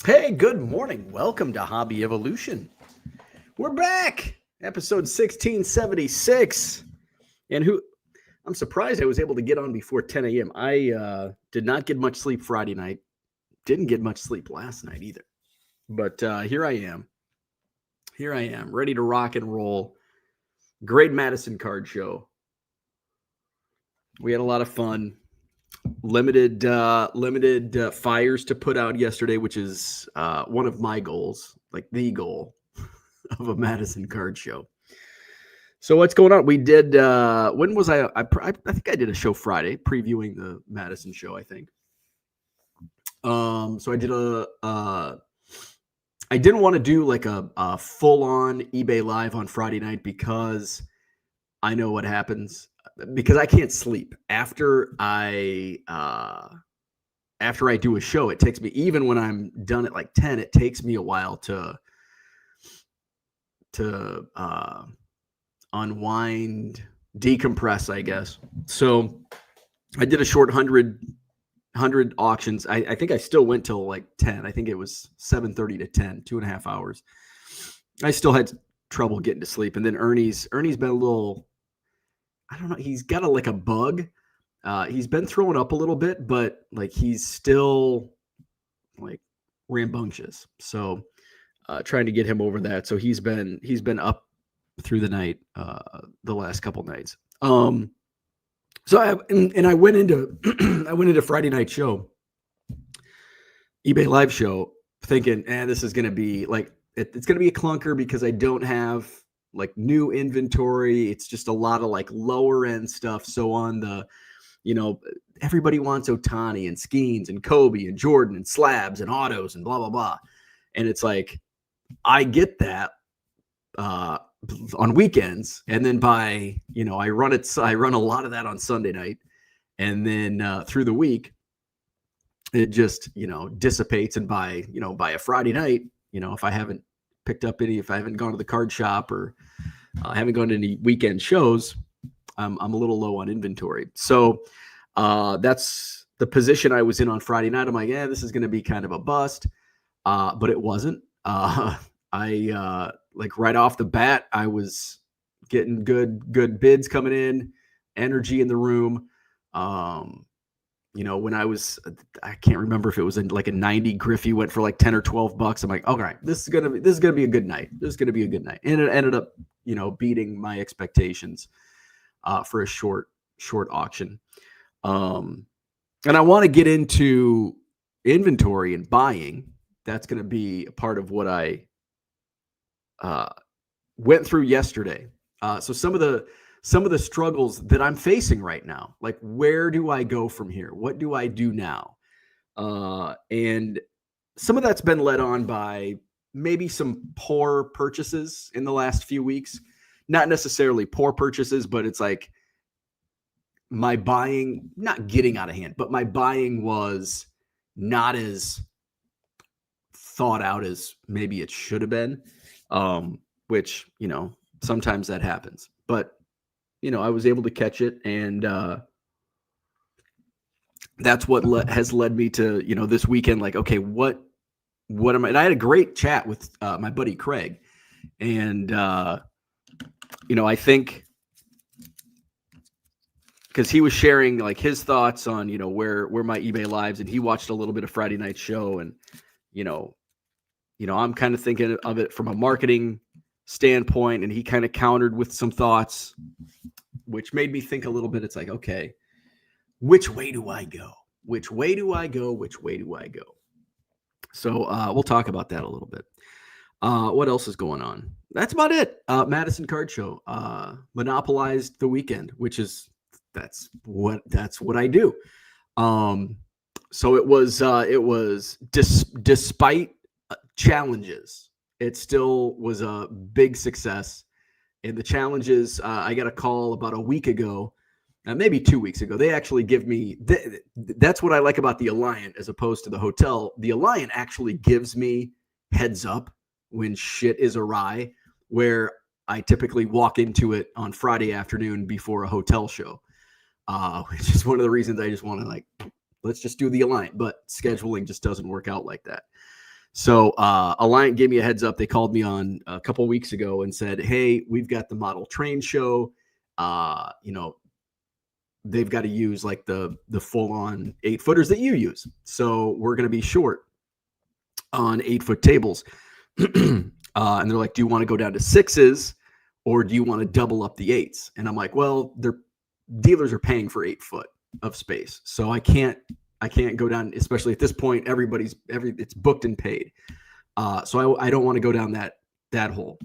Hey, good morning. Welcome to Hobby Evolution. We're back. Episode 1676. And I'm surprised I was able to get on before 10 a.m. I did not get much sleep Friday night. Didn't get much sleep last night either. But here I am. Here I am, ready to rock and roll. Great Madison Card Show. We had a lot of fun. Limited fires to put out yesterday, which is one of my goals, like the goal of a Madison Card Show. So what's going on? We did. When was I think I did a show Friday previewing the Madison show. I think. So I did I didn't want to do like a full on eBay live on Friday night because I know what happens. Because I can't sleep after I do a show. It takes me, even when I'm done at like 10, it takes me a while to unwind, decompress, I guess. So I did a short 100 auctions. I think I still went till like 10. I think it was 7:30 to 10, 2.5 hours. I still had trouble getting to sleep. And then Ernie's been a little, I don't know. He's got like a bug. He's been throwing up a little bit, but like he's still like rambunctious. So trying to get him over that. So he's been up through the night, the last couple nights. So I went into I went into Friday night show, eBay live show, thinking, this is gonna be like it's gonna be a clunker because I don't have like new inventory. It's just a lot of like lower end stuff. So on the, everybody wants Ohtani and Skeens and Kobe and Jordan and slabs and autos and blah, blah, blah. And it's like, I get that on weekends. And then I run a lot of that on Sunday night. And then through the week, it just, dissipates. And by a Friday night, if I haven't gone to the card shop or I haven't gone to any weekend shows, I'm a little low on inventory. So that's the position I was in on Friday night. I'm like, this is going to be kind of a bust. But it wasn't. I like right off the bat, I was getting good bids coming in, energy in the room. When I can't remember if it was like a 90 Griffey went for like 10 or 12 bucks. I'm like, all right, this is going to be a good night. This is going to be a good night. And it ended up, beating my expectations, for a short auction. And I want to get into inventory and buying. That's going to be a part of what I, went through yesterday. So some of the struggles that I'm facing right now, like where do I go from here? What do I do now? And some of that's been led on by maybe some poor purchases in the last few weeks. Not necessarily poor purchases, but it's like my buying, not getting out of hand, but my buying was not as thought out as maybe it should have been. Which, sometimes that happens, but I was able to catch it, and that's what has led me to, this weekend, like, okay, what am I? And I had a great chat with my buddy Craig, and I think because he was sharing like his thoughts on where my eBay lives, and he watched a little bit of Friday night show, and I'm kind of thinking of it from a marketing standpoint, and he kind of countered with some thoughts, which made me think a little bit. It's like, okay, which way do I go? Which way do I go? Which way do I go? So we'll talk about that a little bit. What else is going on? That's about it. Madison Card Show monopolized the weekend, which is that's what I do. So it was despite challenges, it still was a big success. And the challenges, I got a call about a week ago, maybe 2 weeks ago. They actually give me, that's what I like about the Alliant as opposed to the hotel. The Alliant actually gives me heads up when shit is awry, where I typically walk into it on Friday afternoon before a hotel show, which is one of the reasons I just want to let's just do the Alliant, but scheduling just doesn't work out like that. So Alliant gave me a heads up. They called me on a couple of weeks ago and said, hey, we've got the model train show. They've got to use like the full on 8-footers that you use. So we're going to be short on 8-foot tables. And they're like, do you want to go down to 6s or do you want to double up the 8s? And I'm like, well, dealers are paying for 8 foot of space. So I can't go down, especially at this point, it's booked and paid. So I don't want to go down that hole.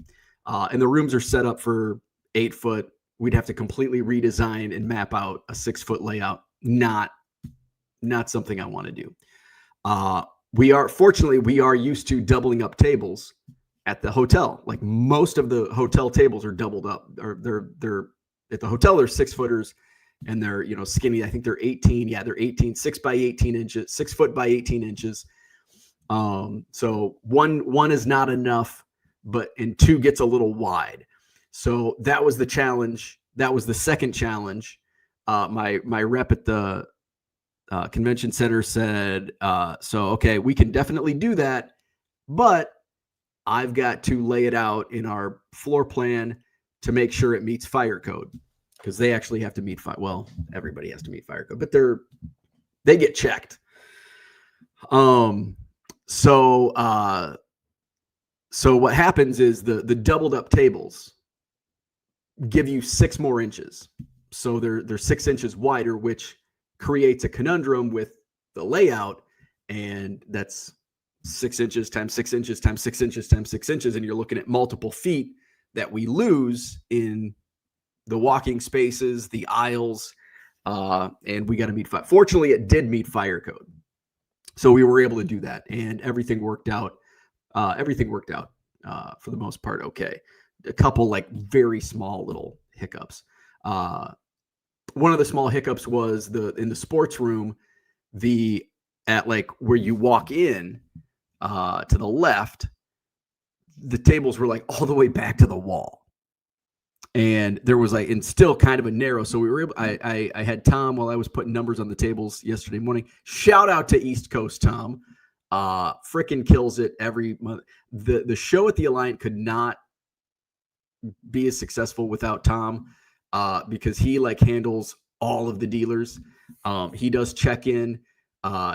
And the rooms are set up for 8 foot. We'd have to completely redesign and map out a 6-foot layout. Not something I want to do. We are used to doubling up tables at the hotel. Like most of the hotel tables are doubled up, or they're at the hotel, they're 6-footers and they're, skinny. I think they're 18. Yeah, they're 18, 6 by 18 inches, 6 foot by 18 inches. So one is not enough, and 2 gets a little wide. So that was the challenge. That was the second challenge. My rep at the convention center said, okay, we can definitely do that, but I've got to lay it out in our floor plan to make sure it meets fire code, because they actually have to meet well, everybody has to meet fire code, but they get checked. So what happens is the doubled up tables give you 6 more inches. So they're 6 inches wider, which creates a conundrum with the layout. And that's 6 inches times 6 inches times 6 inches times 6 inches. And you're looking at multiple feet that we lose in the walking spaces, the aisles, and we got to meet fire. Fortunately, it did meet fire code. So we were able to do that, and everything worked out. For the most part. Okay. A couple like very small little hiccups. One of the small hiccups was in the sports room, at like where you walk in to the left, the tables were like all the way back to the wall. And there was and still kind of a narrow. So we were able, I had Tom while I was putting numbers on the tables yesterday morning. Shout out to East Coast Tom. Frickin' kills it every month. The show at the Alliant could not be as successful without Tom, because he handles all of the dealers. He does check in.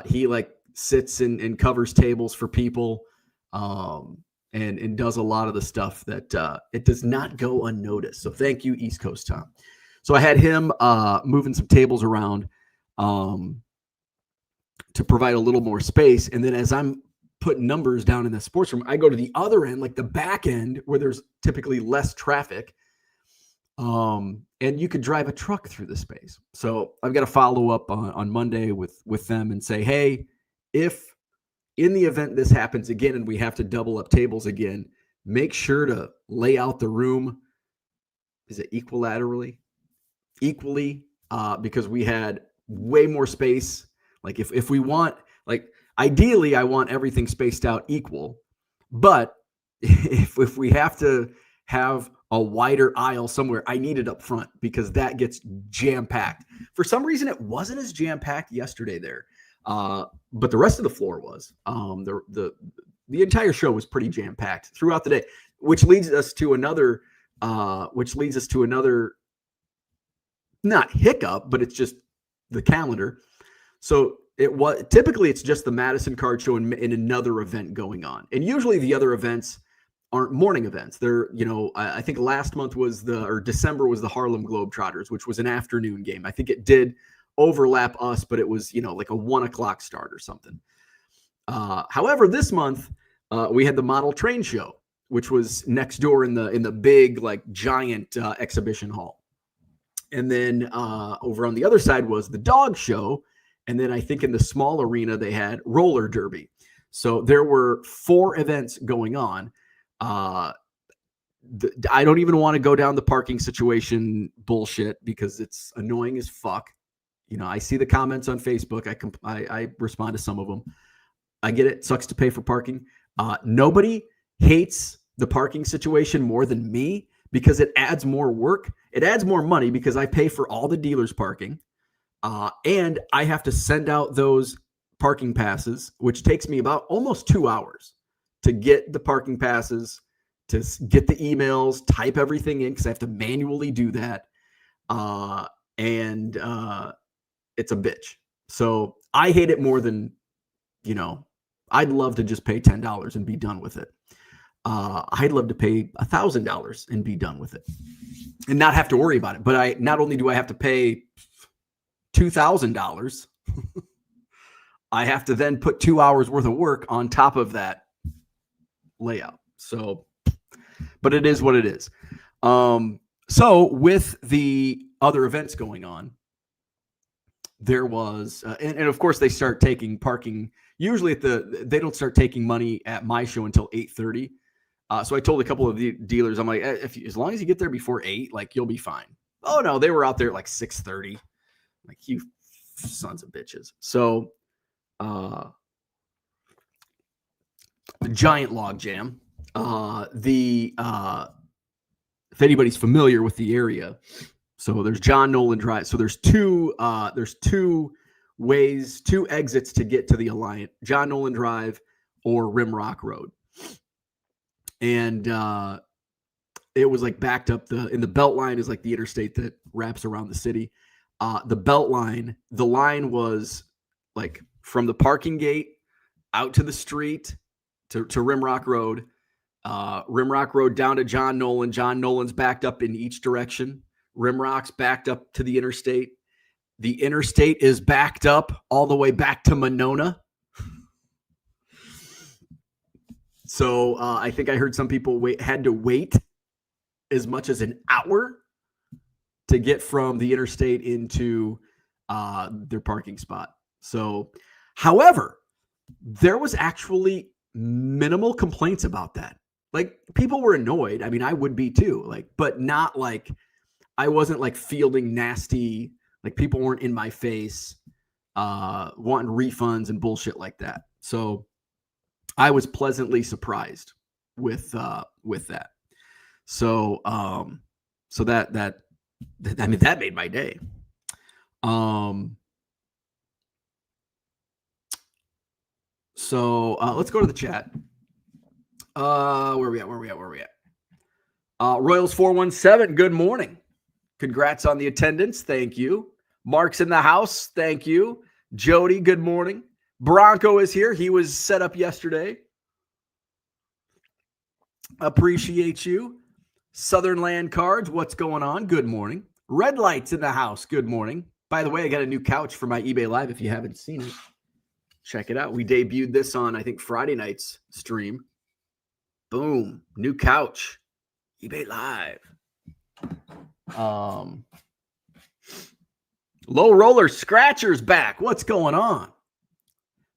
He sits and covers tables for people, and does a lot of the stuff that it does not go unnoticed. So thank you, East Coast Tom. So I had him moving some tables around to provide a little more space. And then as I'm putting numbers down in the sports room, I go to the other end, like the back end, where there's typically less traffic. And you could drive a truck through the space. So I've got to follow up on Monday with them and say, hey, if in the event this happens again and we have to double up tables again, make sure to lay out the room. Is it equally? Because we had way more space. Like if we want, ideally I want everything spaced out equal, but if we have to have a wider aisle somewhere, I need it up front because that gets jam-packed. For some reason, it wasn't as jam-packed yesterday there, but the rest of the floor was. The entire show was pretty jam-packed throughout the day, which leads us to another not hiccup, but it's just the calendar. So typically it's just the Madison Card Show and another event going on, and usually the other events aren't morning events. They're, I think last month December was the Harlem Globetrotters, which was an afternoon game. I think it did overlap us, but it was, like a 1:00 start or something. However, this month we had the model train show, which was next door in the big, giant exhibition hall. And then over on the other side was the dog show. And then I think in the small arena, they had roller derby. So there were 4 events going on. I don't even want to go down the parking situation bullshit because it's annoying as fuck. I see the comments on Facebook. I respond to some of them. I get it. Sucks to pay for parking. Nobody hates the parking situation more than me because it adds more work. It adds more money because I pay for all the dealers' parking. And I have to send out those parking passes, which takes me about almost 2 hours. to get the parking passes, to get the emails, type everything in because I have to manually do that. And it's a bitch. So I hate it more than, I'd love to just pay $10 and be done with it. I'd love to pay $1,000 and be done with it and not have to worry about it. But not only do I have to pay $2,000, I have to then put 2 hours worth of work on top of that layout. So, but it is what it is. So with the other events going on, there was, and of course they start taking parking. Usually they don't start taking money at my show until 8:30. So I told a couple of the dealers, I'm like, as long as you get there before 8, like you'll be fine. Oh no, they were out there at like 6:30. Like, you sons of bitches. So, the giant log jam. If anybody's familiar with the area, so there's John Nolan Drive. So there's two ways, two exits to get to the Alliant: John Nolan Drive or Rimrock Road. And it was like backed up. In the belt line is like the interstate that wraps around the city. The belt line, the line was like from the parking gate out to the street to Rimrock Road. Rimrock Road down to John Nolan. John Nolan's backed up in each direction. Rimrock's backed up to the interstate. The interstate is backed up all the way back to Monona. So I think I heard some people had to wait as much as an hour to get from the interstate into their parking spot. So, however, there was actually minimal complaints about that. Like, people were annoyed. I mean, I would be too. Like, but not like, I wasn't like fielding nasty. Like, people weren't in my face, wanting refunds and bullshit like that. So I was pleasantly surprised with that. So, so that made my day. So let's go to the chat. Where we at? Royals 417. Good morning. Congrats on the attendance. Thank you. Mark's in the house. Thank you. Jody, good morning. Bronco is here. He was set up yesterday. Appreciate you. Southern Land Cards, what's going on? Good morning. Red Lights in the house. Good morning. By the way, I got a new couch for my eBay Live. If you haven't seen it, check it out. We debuted this on, I think, Friday night's stream. Boom. New couch. eBay Live. Low Roller Scratcher's back. What's going on?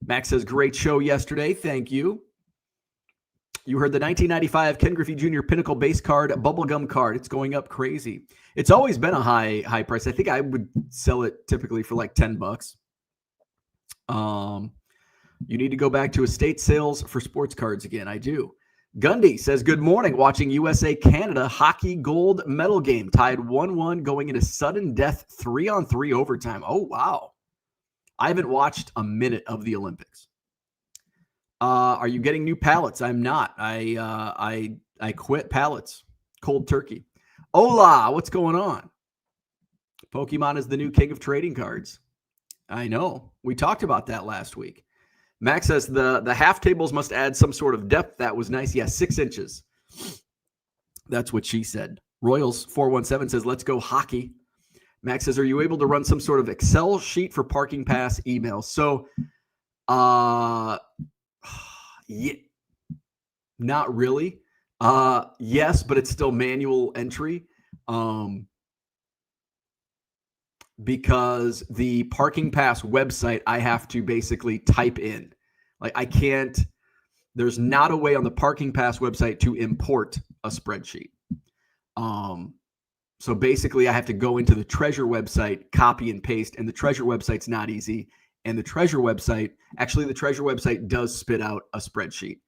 Max says, great show yesterday. Thank you. You heard the 1995 Ken Griffey Jr. Pinnacle base card, bubblegum card. It's going up crazy. It's always been a high price. I think I would sell it typically for like $10. You need to go back to estate sales for sports cards again. I do. Gundy says, good morning. Watching USA Canada hockey gold medal game, tied 1-1 going into sudden death 3-on-3 overtime. Oh, wow. I haven't watched a minute of the Olympics. Are you getting new pallets? I'm not. I quit pallets. Cold turkey. Hola, what's going on? Pokemon is the new king of trading cards. I know. We talked about that last week. Max says the half tables must add some sort of depth. That was nice. Yeah, 6 inches. That's what she said. Royals 417 says, let's go hockey. Max says, are you able to run some sort of Excel sheet for parking pass emails? So, yeah, not really. Yes, but it's still manual entry. Because the parking pass website, I have to basically type in. Like, I can't, there's not a way on the parking pass website to import a spreadsheet. So basically I have to go into the Treasure website, copy and paste, and the Treasure website's not easy. And the Treasure website does spit out a spreadsheet.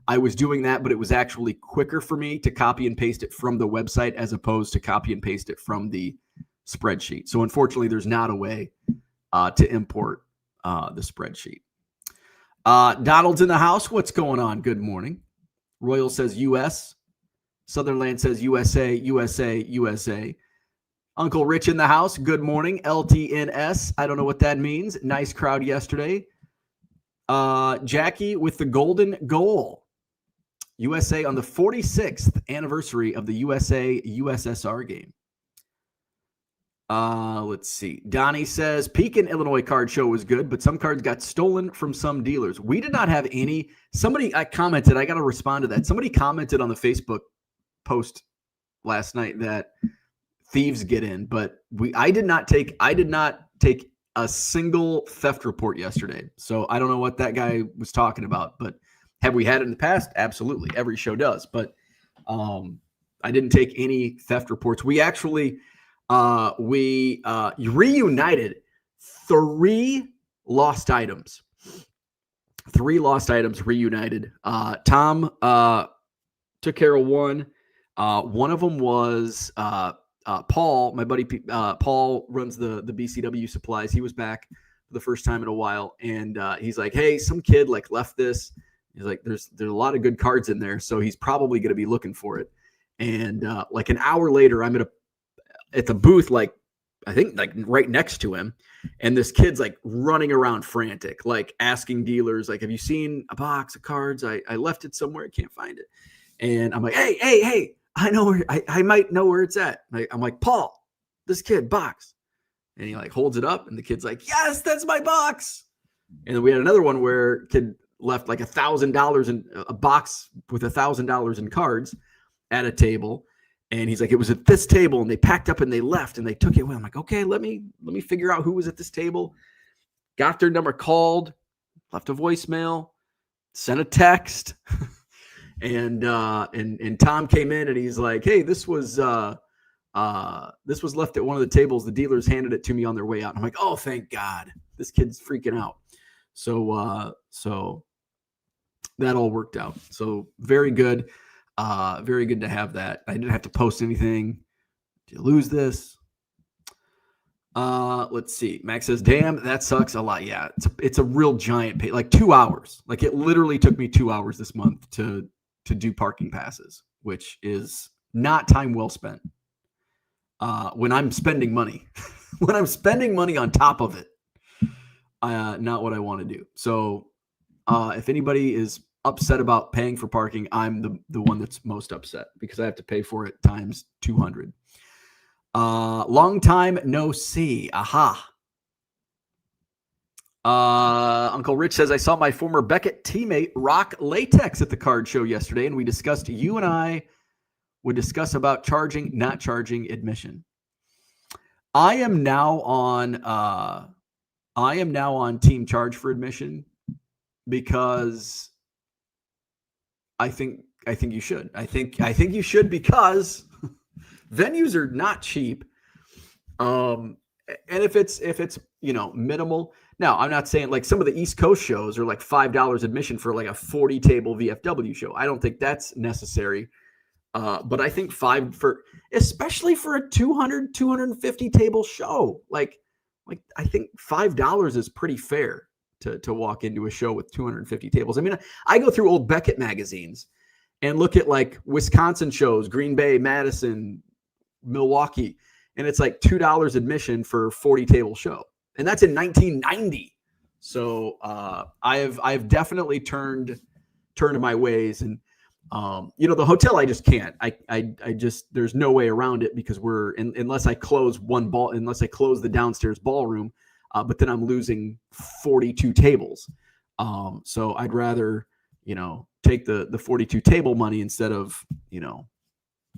I was doing that, but it was actually quicker for me to copy and paste it from the website as opposed to copy and paste it from the spreadsheet. So unfortunately, there's not a way to import the spreadsheet. Donald's in the house. What's going on? Good morning. Royal says U.S. Southernland says USA, USA, USA. Uncle Rich in the house. Good morning. LTNS. I don't know what that means. Nice crowd yesterday. Jackie with the golden goal. USA on the 46th anniversary of the USA-USSR game. Let's see. Donnie says, Pekin Illinois card show was good, but some cards got stolen from some dealers. We did not have any. I commented. I got to respond to that. Somebody commented on the Facebook post last night that thieves get in, but I did not take a single theft report yesterday. So I don't know what that guy was talking about, but have we had it in the past? Absolutely. Every show does. But I didn't take any theft reports. We actually reunited 3 lost items. 3 lost items reunited. Tom took care of one. One of them was Paul, my buddy. Paul runs the BCW supplies. He was back for the first time in a while. And he's like, hey, some kid left this. He's like, there's a lot of good cards in there, so he's probably going to be looking for it. And an hour later, I'm at the booth, I think right next to him, and this kid's running around frantic, asking dealers, have you seen a box of cards? I left it somewhere, I can't find it. And I'm like, hey, I know where I might know where it's at. I'm like, Paul, this kid box, and he holds it up, and the kid's like, yes, that's my box. And then we had another one where kid left $1,000 in a box with $1,000 in cards at a table. And he's like, it was at this table, and they packed up and they left and they took it away. I'm like, okay, let me figure out who was at this table. Got their number, called, left a voicemail, sent a text. and Tom came in and he's like, hey, this was left at one of the tables. The dealers handed it to me on their way out. And I'm like, oh, thank God. This kid's freaking out. So that all worked out. So very good. Very good to have that. I didn't have to post anything. Did you lose this? Let's see. Max says, damn, that sucks a lot. Yeah, it's a real giant pay, 2 hours. It literally took me 2 hours this month to do parking passes, which is not time well spent. When I'm spending money, on top of it, not what I want to do. So if anybody is upset about paying for parking, I'm the one that's most upset because I have to pay for it times 200. Long time no see. Aha. Uncle Rich says, I saw my former Beckett teammate rock latex at the card show yesterday, and we discussed, you and I would discuss about charging, not charging admission. I am now on team charge for admission because I think you should. I think you should because venues are not cheap. And if it's minimal. Now, I'm not saying some of the East Coast shows are $5 admission for a 40 table VFW show. I don't think that's necessary. But I think especially for a 250 table show, I think $5 is pretty fair to walk into a show with 250 tables. I mean, I go through old Beckett magazines and look at Wisconsin shows, Green Bay, Madison, Milwaukee, and it's $2 admission for a 40 table show. And that's in 1990. So I've definitely turned my ways, and the hotel, I just can't. I just there's no way around it because unless I close the downstairs ballroom, but then I'm losing 42 tables. So I'd rather take the 42 table money instead of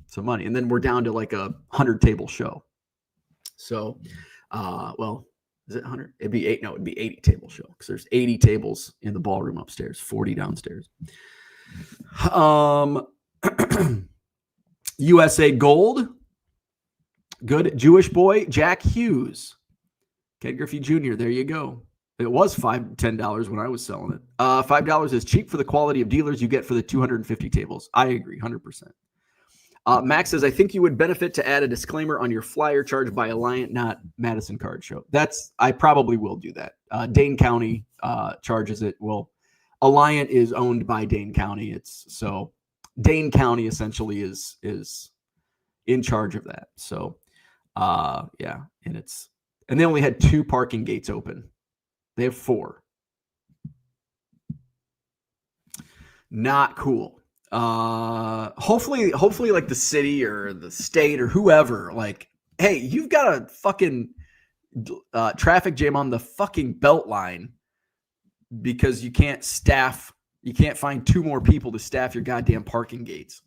some money, and then we're down to a 100 table show. So is it 100? It'd be 80 table show because there's 80 tables in the ballroom upstairs, 40 downstairs. USA Gold. Good. Jewish boy, Jack Hughes. Ken Griffey Jr., there you go. It was $10 when I was selling it. $5 is cheap for the quality of dealers you get for the 250 tables. I agree, 100%. Max says, I think you would benefit to add a disclaimer on your flyer charged by Alliant, not Madison Card Show. I probably will do that. Dane County charges it. Well, Alliant is owned by Dane County. Dane County essentially is in charge of that. So, yeah, and they only had 2 parking gates open. They have 4. Not cool. Hopefully like the city or the state or whoever, like, hey, you've got a fucking traffic jam on the fucking belt line because you can't find 2 more people to staff your goddamn parking gates.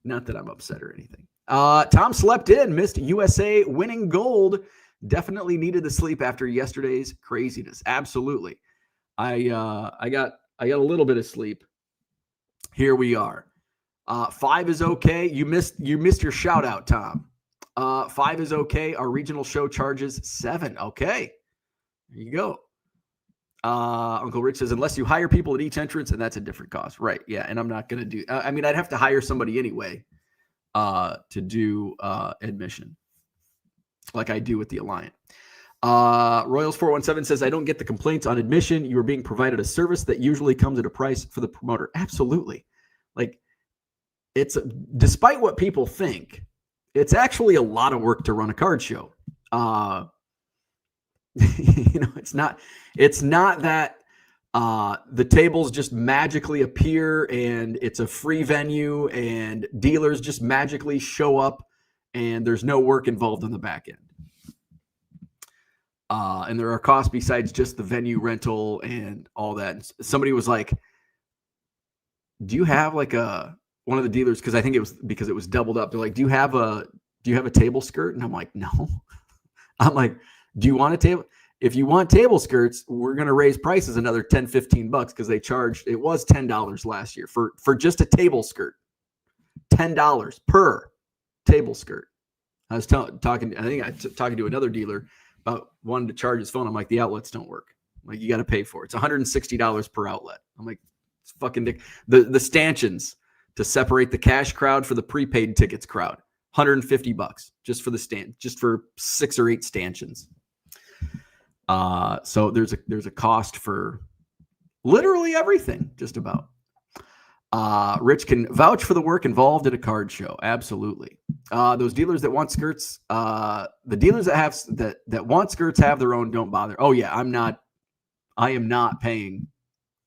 Not that I'm upset or anything. Tom slept in, missed USA winning gold. Definitely needed the sleep after yesterday's craziness. Absolutely. I got a little bit of sleep. Here we are. 5 is okay. You missed your shout out, Tom. 5 is okay. Our regional show charges 7. Okay. There you go. Uncle Rich says, unless you hire people at each entrance, and that's a different cost. Right. Yeah. And I'm not going to do, I'd have to hire somebody anyway, to do, admission like I do with the Alliant. Royals 417 says, I don't get the complaints on admission. You are being provided a service that usually comes at a price for the promoter. Absolutely. Like, it's despite what people think, it's actually a lot of work to run a card show. It's not that the tables just magically appear and it's a free venue and dealers just magically show up and there's no work involved on the back end. And there are costs besides just the venue rental and all that. And somebody was like, do you have like one of the dealers? Cause I think it was because it was doubled up. They're like, do you have a table skirt? And I'm like, no. I'm like, do you want a table? If you want table skirts, we're going to raise prices another $10-15 because they charged, it was $10 last year for just a table skirt, $10 per table skirt. I was talking to another dealer about wanting to charge his phone. I'm like, the outlets don't work. Like, you got to pay for it. It's $160 per outlet. I'm like, it's fucking dick. The stanchions to separate the cash crowd for the prepaid tickets crowd, $150 just for the stand, just for 6 or 8 stanchions. So there's a cost for literally everything, just about. Rich can vouch for the work involved at a card show. Absolutely. Those dealers that want skirts, the dealers that want skirts have their own, don't bother. Oh yeah. I am not paying,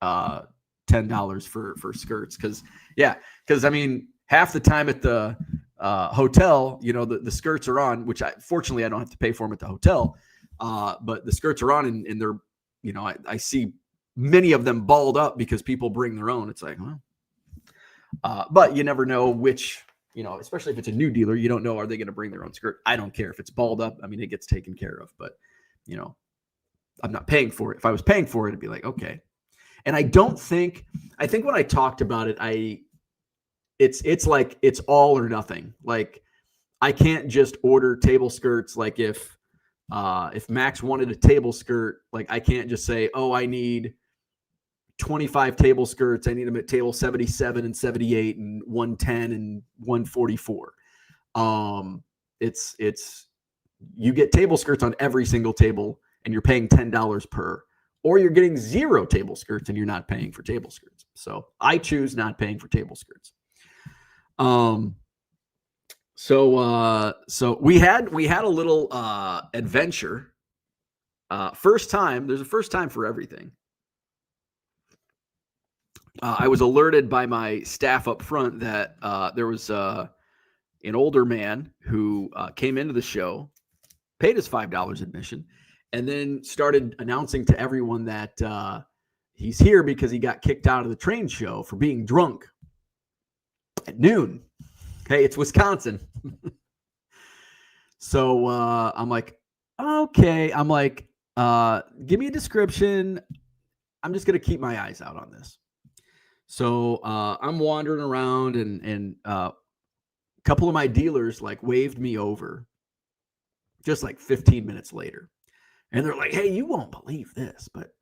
$10 for skirts. Cause I mean, half the time at the, hotel, the skirts are on, which fortunately I don't have to pay for them at the hotel. But the skirts are on and they're, I see many of them balled up because people bring their own. It's like, well, but you never know which, especially if it's a new dealer, you don't know, are they going to bring their own skirt? I don't care if it's balled up. I mean, it gets taken care of, but I'm not paying for it. If I was paying for it, it'd be like, okay. And I think when I talked about it, it's like, it's all or nothing. Like, I can't just order table skirts. Like if Max wanted a table skirt, like I can't just say, oh, I need 25 table skirts. I need them at table 77 and 78 and 110 and 144. It's you get table skirts on every single table and you're paying $10 per, or you're getting 0 table skirts and you're not paying for table skirts. So I choose not paying for table skirts. So we had a little adventure. First time, there's a first time for everything. I was alerted by my staff up front that there was an older man who came into the show, paid his $5 admission, and then started announcing to everyone that he's here because he got kicked out of the train show for being drunk at noon. Hey, it's Wisconsin. So I'm like, okay. I'm like, give me a description. I'm just going to keep my eyes out on this. So I'm wandering around and a couple of my dealers like waved me over just like 15 minutes later. And they're like, hey, you won't believe this, but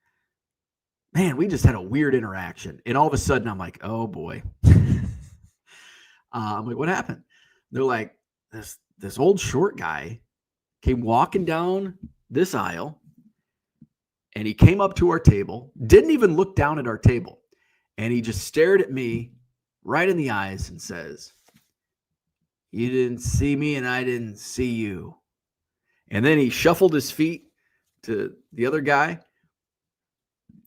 man, we just had a weird interaction. And all of a sudden I'm like, oh boy. I'm like, what happened? They're like, this old short guy came walking down this aisle and he came up to our table, didn't even look down at our table. And he just stared at me right in the eyes and says, "You didn't see me and I didn't see you." And then he shuffled his feet to the other guy.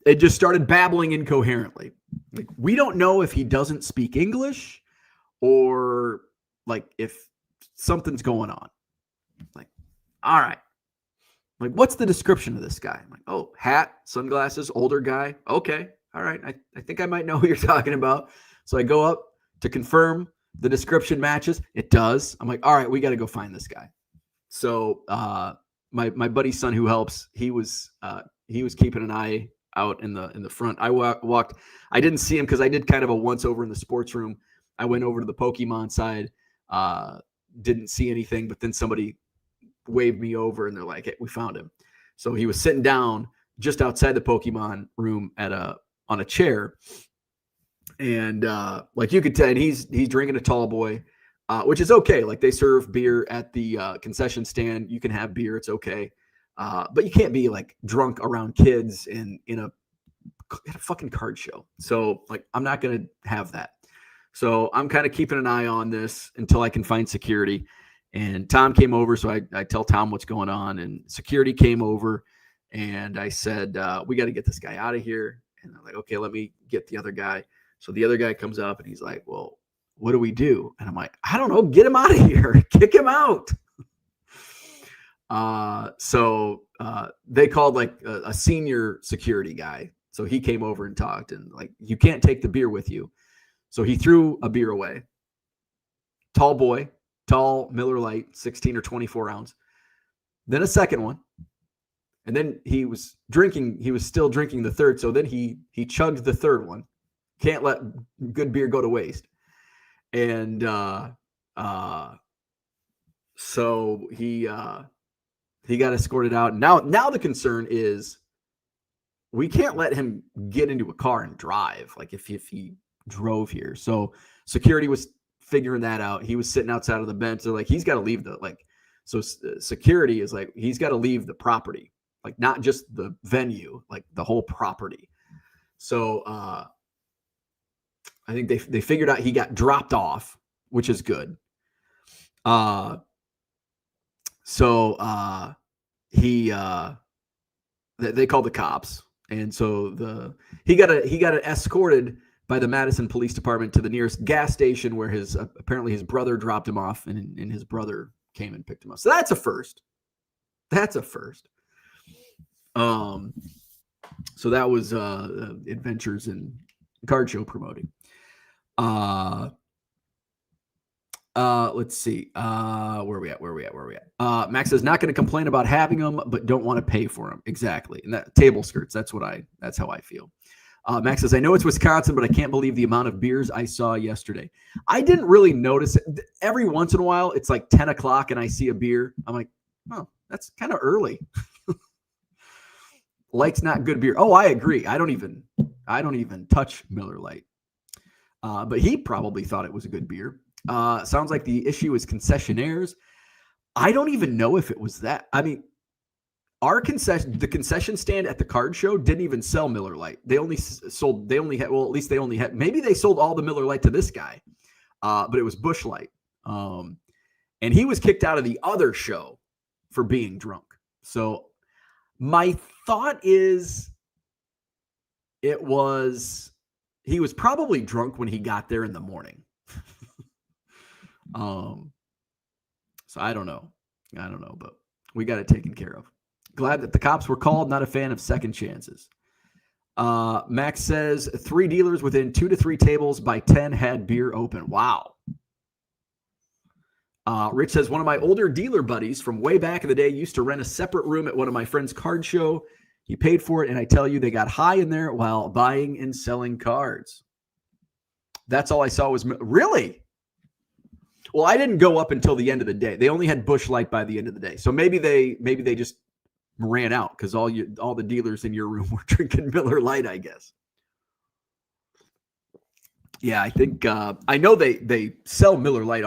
It just started babbling incoherently. Like, we don't know if he doesn't speak English or like if something's going on. Like, all right. Like, what's the description of this guy? I'm like, oh, hat, sunglasses, older guy. Okay. All right. I think I might know who you're talking about. So I go up to confirm the description matches. It does. I'm like, all right, we got to go find this guy. So my buddy's son who helps, he was keeping an eye out in the front. I walked. I didn't see him because I did kind of a once over in the sports room. I went over to the Pokemon side. Didn't see anything, but then somebody waved me over and they're like, "Hey, we found him." So he was sitting down just outside the Pokemon room on a chair, and like you could tell, and he's drinking a tall boy. Which is okay. Like, they serve beer at the concession stand. You can have beer. It's okay. But you can't be like drunk around kids in a fucking card show. So like, I'm not going to have that. So I'm kind of keeping an eye on this until I can find security. And Tom came over. So I tell Tom what's going on, and security came over, and I said, we got to get this guy out of here. And I'm like, okay, let me get the other guy. So the other guy comes up and he's like, well, what do we do? And I'm like, I don't know. Get him out of here. Kick him out. So they called like a senior security guy. So he came over and talked, and like, you can't take the beer with you. So he threw a beer away. Tall boy, tall Miller Lite, 16 or 24 ounce. Then a second one. And then he was still drinking the third. So then he chugged the third one. Can't let good beer go to waste. And so he got escorted out. Now the concern is we can't let him get into a car and drive, like if he drove here. So security was figuring that out. He was sitting outside of the bench. They're like, he's got to leave security is like, he's got to leave the property, like not just the venue, like the whole property. So I think they figured out he got dropped off, which is good. They called the cops, and so he got escorted by the Madison Police Department to the nearest gas station where apparently his brother dropped him off, and his brother came and picked him up. So that's a first. So that was Adventures in Card Show promoting. Let's see. Where are we at? Max says, not going to complain about having them, but don't want to pay for them. Exactly. And that table skirts, that's how I feel. Max says, I know it's Wisconsin, but I can't believe the amount of beers I saw yesterday. I didn't really notice it. Every once in a while, it's like 10 o'clock and I see a beer. I'm like, oh, that's kind of early. Light's not good beer. Oh, I agree. I don't even touch Miller Lite. But he probably thought it was a good beer. Sounds like the issue is concessionaires. I don't even know if it was that. I mean, the concession stand at the card show didn't even sell Miller Lite. Maybe they sold all the Miller Lite to this guy. But it was Busch Light. And he was kicked out of the other show for being drunk. So my thought is he was probably drunk when he got there in the morning. So I don't know, but we got it taken care of. Glad that the cops were called. Not a fan of second chances. Max says 3 dealers within 2 to 3 tables by 10 had beer open. Wow. Rich says, one of my older dealer buddies from way back in the day used to rent a separate room at one of my friend's card show. He paid for it, and I tell you, they got high in there while buying and selling cards. That's all I saw was really. Well, I didn't go up until the end of the day. They only had Busch Light by the end of the day, so maybe they just ran out because all the dealers in your room were drinking Miller Lite, I guess. Yeah, I think I know they sell Miller Lite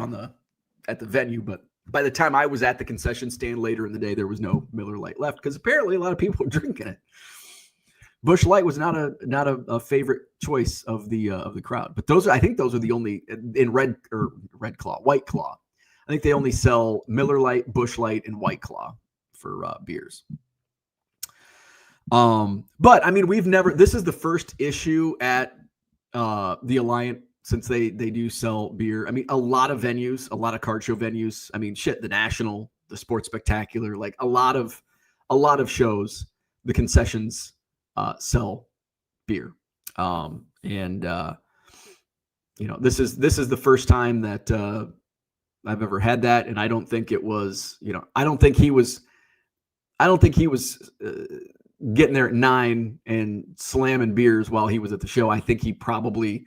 at the venue, but by the time I was at the concession stand later in the day, there was no Miller Lite left because apparently a lot of people were drinking it. Bush Light was not a favorite choice of the crowd, but I think those are the only in White Claw. I think they only sell Miller Lite, Bush Light, and White Claw for beers. But I mean, this is the first issue at the Alliant since they do sell beer. I mean, a lot of venues, a lot of card show venues. I mean, the National, the Sports Spectacular, like a lot of shows, the concessions sell beer. This is the first time that I've ever had that, and I don't think it was, I don't think he was getting there at 9 and slamming beers while he was at the show. I think he probably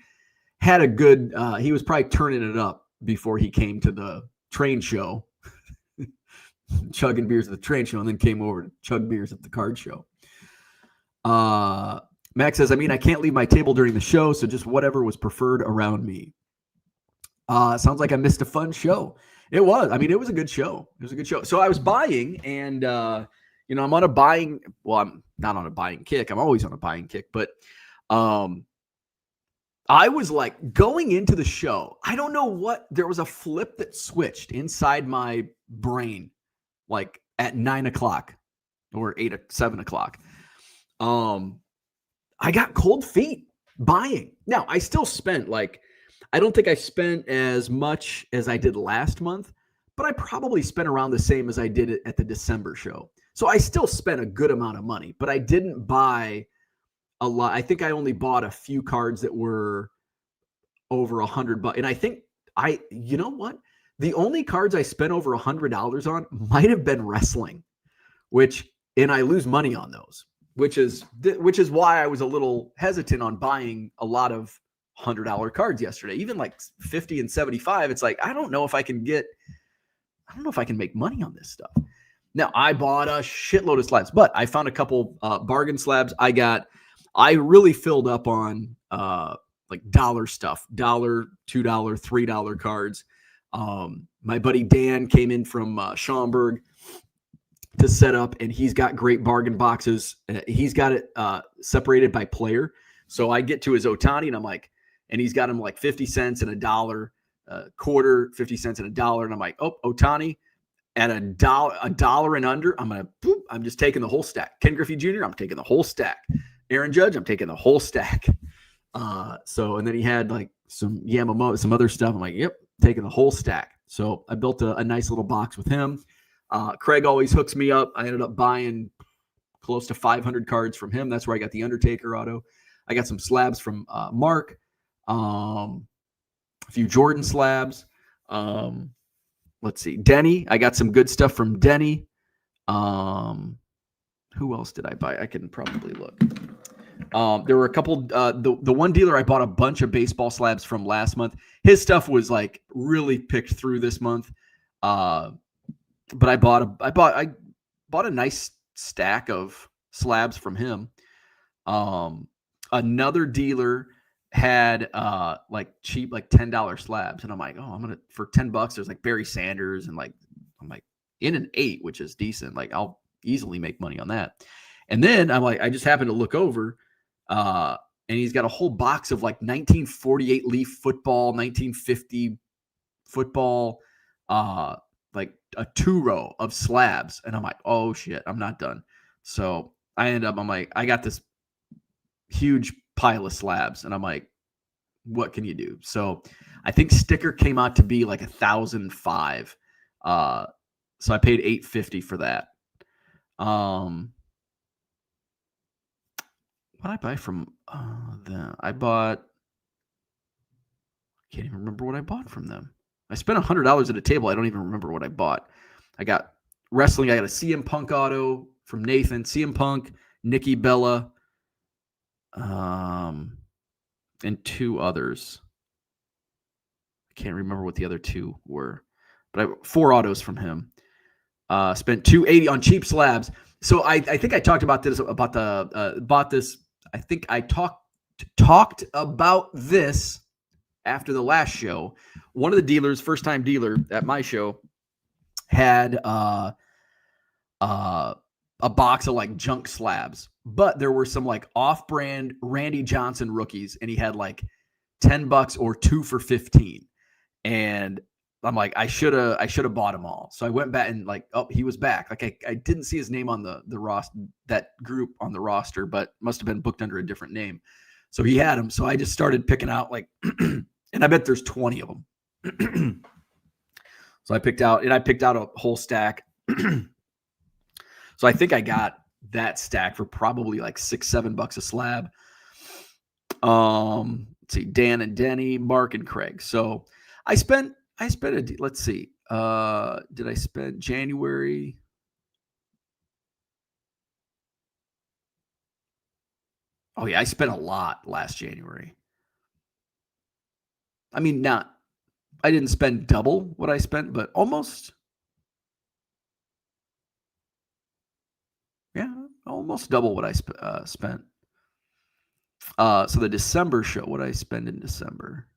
had a good, he was probably turning it up before he came to the train show, chugging beers at the train show, and then came over to chug beers at the card show. Max says, I can't leave my table during the show, so just whatever was preferred around me. Sounds like I missed a fun show. It was. It was a good show. So I was buying, and I'm on a buying. Well, I'm not on a buying kick. I'm always on a buying kick, but I was like going into the show. I don't know what. There was a flip that switched inside my brain, like at 9 o'clock or 7 o'clock. I got cold feet buying. Now I still spent I don't think I spent as much as I did last month, but I probably spent around the same as I did at the December show. So I still spent a good amount of money, but I didn't buy a lot. I think I only bought a few cards that were over $100. And I think you know what? The only cards I spent over $100 on might have been wrestling, and I lose money on those, which is why I was a little hesitant on buying a lot of $100 cards yesterday, even like 50 and 75. It's like, I don't know if I can make money on this stuff. Now I bought a shitload of slabs, but I found a couple bargain slabs. I really filled up on like dollar stuff, $1, $2, $3 cards. My buddy Dan came in from Schaumburg to set up, and he's got great bargain boxes. He's got it separated by player. So I get to his Ohtani, and I'm like, and he's got him like 50 cents and $1, quarter, 50 cents and $1. And I'm like, oh, Ohtani at $1 and under, I'm just taking the whole stack. Ken Griffey Jr., I'm taking the whole stack. Aaron Judge, I'm taking the whole stack. And then he had like some Yamamoto, some other stuff. I'm like, yep, taking the whole stack. So I built a nice little box with him. Craig always hooks me up. I ended up buying close to 500 cards from him. That's where I got the Undertaker auto. I got some slabs from Mark. A few Jordan slabs. Let's see. Denny. I got some good stuff from Denny. Who else did I buy? I can probably look. There were a couple. The one dealer I bought a bunch of baseball slabs from last month. His stuff was like really picked through this month. But I bought a nice stack of slabs from him. Another dealer had like cheap, like $10 slabs. And I'm like, oh, for $10, there's like Barry Sanders and I'm like in an 8, which is decent. Like I'll easily make money on that. And then I'm like, I just happened to look over and he's got a whole box of like 1948 Leaf football, 1950 football, like a 2-row of slabs. And I'm like, oh shit, I'm not done. So I'm like, I got this huge pile of slabs, and I'm like, what can you do? So I think sticker came out to be like $1,005. So I paid $850 for that. What did I buy from them? I can't even remember what I bought from them. I spent $100 at a table. I don't even remember what I bought. I got wrestling. I got a CM Punk auto from Nathan. CM Punk, Nikki Bella, and 2 others. I can't remember what the other 2 were, but I 4 autos from him. Spent $280 on cheap slabs. So I think I talked about this bought this. I think I talked about this after the last show. One of the dealers, first time dealer at my show, had a box of like junk slabs, but there were some like off-brand Randy Johnson rookies, and he had like $10 or 2 for 15. And I'm like, I should have bought them all. So I went back and like, oh, he was back. Like I didn't see his name on the roster, that group on the roster, but must have been booked under a different name. So he had them. So I just started picking out like, and I bet there's 20 of them. So I picked out a whole stack. So I think I got that stack for probably like $6-7 a slab. Let's see, Dan and Denny, Mark and Craig. So I spent let's see. Did I spend January? Oh yeah, I spent a lot last January. I mean, I didn't spend double what I spent, but almost. Yeah, almost double what I spent. So the December show, what I spend in December.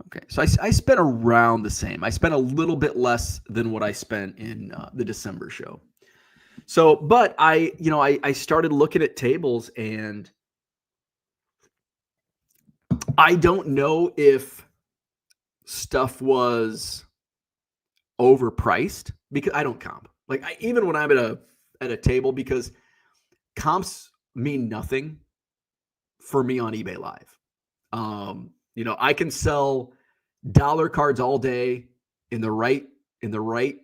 Okay, so I spent around the same. I spent a little bit less than what I spent in the December show. So, but I started looking at tables, and I don't know if stuff was overpriced because I don't comp. Like even when I'm at a table, because comps mean nothing for me on eBay Live. I can sell dollar cards all day in the right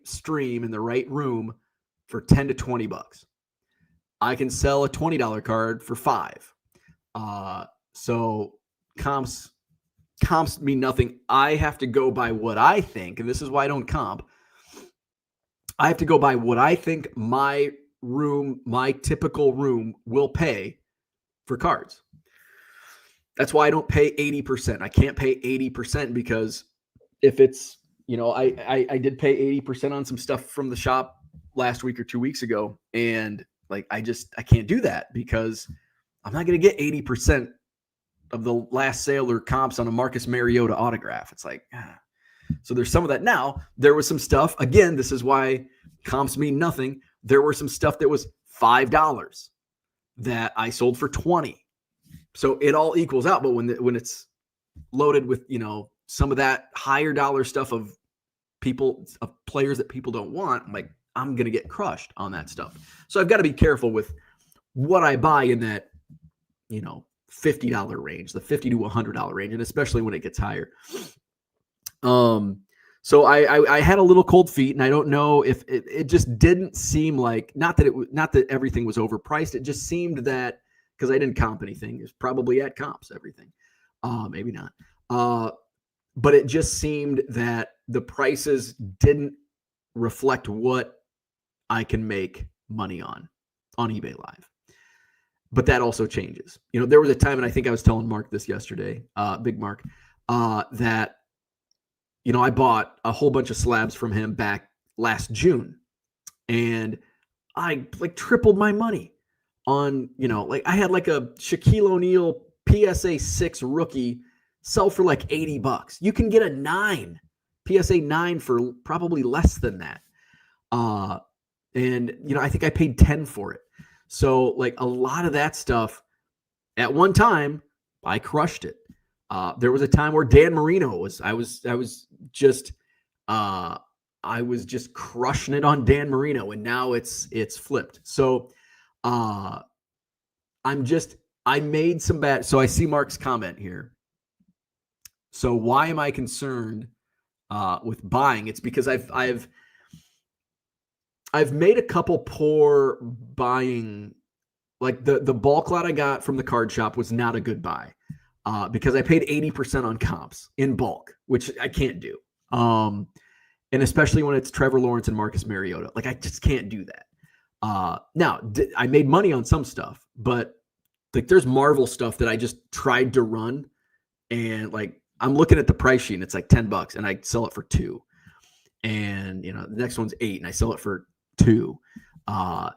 stream, in the right room for $10 to $20. I can sell a $20 card for $5. So comps mean nothing. I have to go by what I think, and this is why I don't comp. I have to go by what I think my typical room will pay for cards. That's why I don't pay 80%. I can't pay 80% because if it's, I did pay 80% on some stuff from the shop last week or 2 weeks ago. And like, I can't do that because I'm not going to get 80% of the last sale or comps on a Marcus Mariota autograph. It's like, so there's some of that. Now there was some stuff, again, this is why comps mean nothing. There were some stuff that was $5 that I sold for 20. So it all equals out. But when it's loaded with, some of that higher dollar stuff of players that people don't want, I'm like, I'm going to get crushed on that stuff. So I've got to be careful with what I buy in that, $50 range, the $50 to $100 range, and especially when it gets higher. So I had a little cold feet, and I don't know if it just didn't seem like, not that everything was overpriced. It just seemed that, because I didn't comp anything, it's probably at comps everything. Maybe not. But it just seemed that the prices didn't reflect what I can make money on eBay Live. But that also changes. There was a time, and I think I was telling Mark this yesterday, Big Mark, that, I bought a whole bunch of slabs from him back last June, and I like tripled my money on, I had like a Shaquille O'Neal PSA 6 rookie sell for like $80. You can get a 9 PSA 9 for probably less than that. And I think I paid 10 for it. So like a lot of that stuff at one time, I crushed it. There was a time where Dan Marino I was just crushing it on Dan Marino, and now it's flipped. So I made some bad. So I see Mark's comment here. So why am I concerned with buying? It's because I've made a couple poor buying. Like the bulk lot I got from the card shop was not a good buy because I paid 80% on comps in bulk, which I can't do. And especially when it's Trevor Lawrence and Marcus Mariota, like I just can't do that. Now I made money on some stuff, but like there's Marvel stuff that I just tried to run, and like I'm looking at the price sheet and it's like $10 and I sell it for $2. And the next one's $8 and I sell it for $2.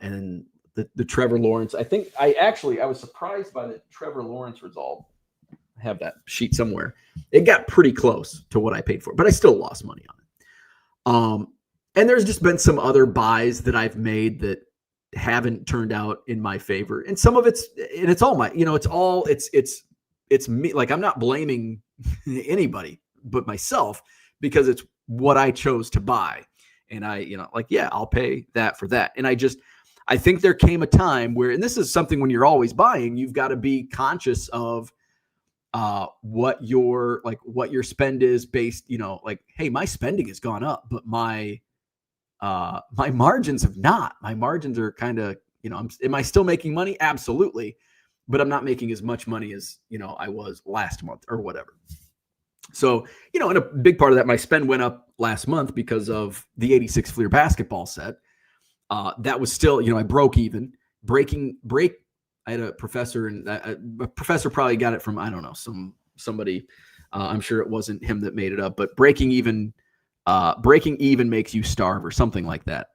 And the Trevor Lawrence, I think I was surprised by the Trevor Lawrence result. I have that sheet somewhere. It got pretty close to what I paid for, but I still lost money on it. And there's just been some other buys that I've made that haven't turned out in my favor. And some of it's all my, it's me. Like, I'm not blaming anybody but myself, because it's what I chose to buy. And I'll pay that for that. And I think there came a time where, and this is something when you're always buying, you've got to be conscious of what your spend is based, hey, my spending has gone up, but my margins have not. My margins are kind of, am I still making money? Absolutely. But I'm not making as much money as, I was last month or whatever. So, and a big part of that, my spend went up last month because of the 86 Fleer basketball set. That was still, I broke even. I had a professor, and a professor probably got it from, I don't know, somebody. I'm sure it wasn't him that made it up, but breaking even makes you starve or something like that.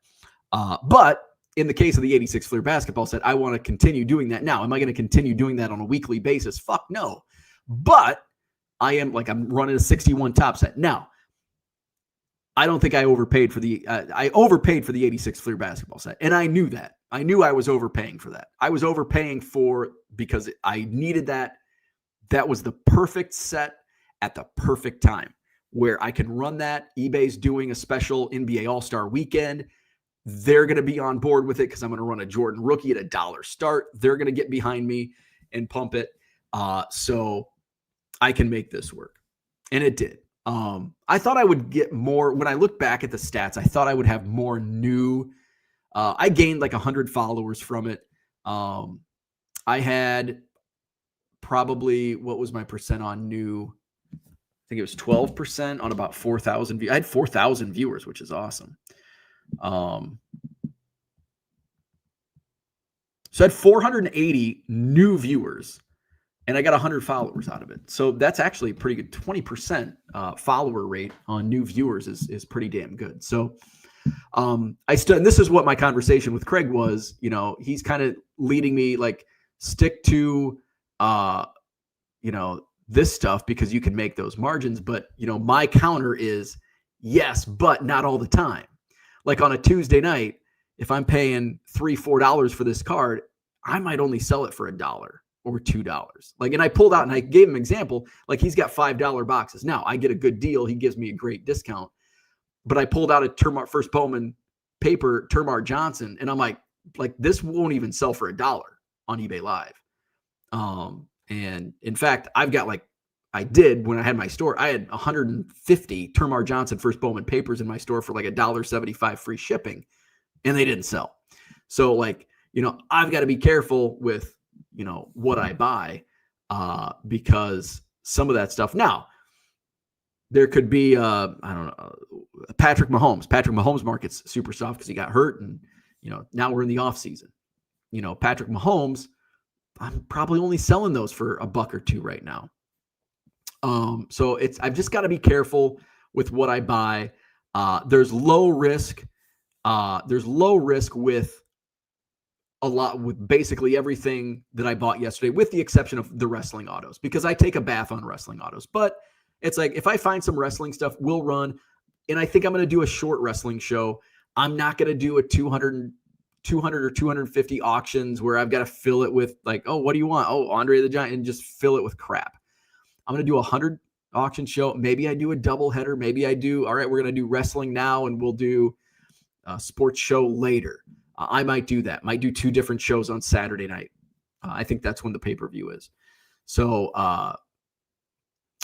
But in the case of the 86 Fleer basketball set, I want to continue doing that now. Am I going to continue doing that on a weekly basis? Fuck no. But I'm running a 61 top set. Now, I don't think I overpaid for the 86 Fleer basketball set. And I knew that. I knew I was overpaying for that. I was overpaying because I needed that. That was the perfect set at the perfect time where I can run that. eBay's doing a special NBA All-Star weekend. They're going to be on board with it because I'm going to run a Jordan rookie at $1 start. They're going to get behind me and pump it. So I can make this work. And it did. I thought I would get more. When I look back at the stats, I thought I would have more new. I gained like 100 followers from it. I had probably, what was my percent on new? I think it was 12% on about 4,000 views. I had 4,000 viewers, which is awesome. So I had 480 new viewers, and I got 100 followers out of it. So that's actually pretty good. 20% follower rate on new viewers is pretty damn good. So and this is what my conversation with Craig was. He's kind of leading me, like, stick to this stuff because you can make those margins. But my counter is yes, but not all the time. Like on a Tuesday night, if I'm paying $3-4 for this card, I might only sell it for $1 or $2. Like, and I pulled out and I gave him an example. Like, he's got $5 boxes. Now I get a good deal. He gives me a great discount. But I pulled out a Termar First Bowman paper, Termar Johnson, and I'm like this won't even sell for $1 on eBay Live. And in fact, I've got I did when I had my store, I had 150 Termar Johnson First Bowman papers in my store for like $1.75 free shipping, and they didn't sell. So I've got to be careful with, what I buy, because some of that stuff. Now, there could be, I don't know, Patrick Mahomes. Patrick Mahomes market's super soft because he got hurt, and now we're in the off season. Patrick Mahomes, I'm probably only selling those for $1 or $2 right now. So I've just got to be careful with what I buy. There's low risk. There's low risk with basically everything that I bought yesterday, with the exception of the wrestling autos, because I take a bath on wrestling autos. But it's like, if I find some wrestling stuff, we'll run. And I think I'm going to do a short wrestling show. I'm not going to do a 200 or 250 auctions where I've got to fill it with oh, what do you want? Oh, Andre the Giant, and just fill it with crap. I'm going to do 100 auction show. Maybe I do a double header. Maybe I do, all right, we're going to do wrestling now and we'll do a sports show later. I might do that. Might do 2 different shows on Saturday night. I think that's when the pay-per-view is. So,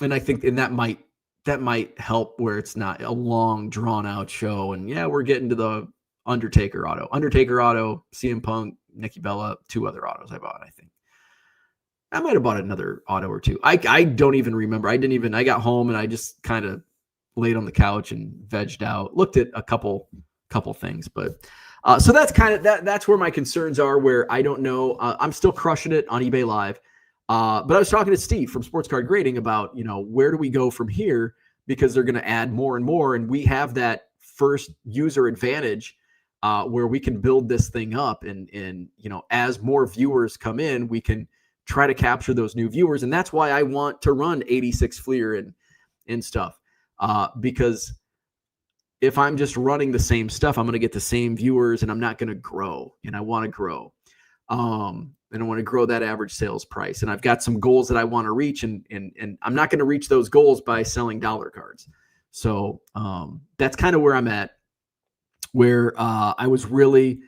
and I think, and that might help where it's not a long drawn out show. And yeah, we're getting to the Undertaker auto, CM Punk, Nikki Bella, 2 other autos I bought. I think I might have bought another auto or 2. I don't even remember. I got home and I just kind of laid on the couch and vegged out, looked at a couple things, but so that's kind of that's where my concerns are, where I don't know. I'm still crushing it on eBay Live. But I was talking to Steve from Sports Card Grading about, where do we go from here? Because they're going to add more and more. And we have that first user advantage where we can build this thing up. And as more viewers come in, we can try to capture those new viewers. And that's why I want to run 86 Fleer and stuff. Because if I'm just running the same stuff, I'm going to get the same viewers and I'm not going to grow. And I want to grow. And I want to grow that average sales price. And I've got some goals that I want to reach. And I'm not going to reach those goals by selling dollar cards. So that's kind of where I'm at, where I was really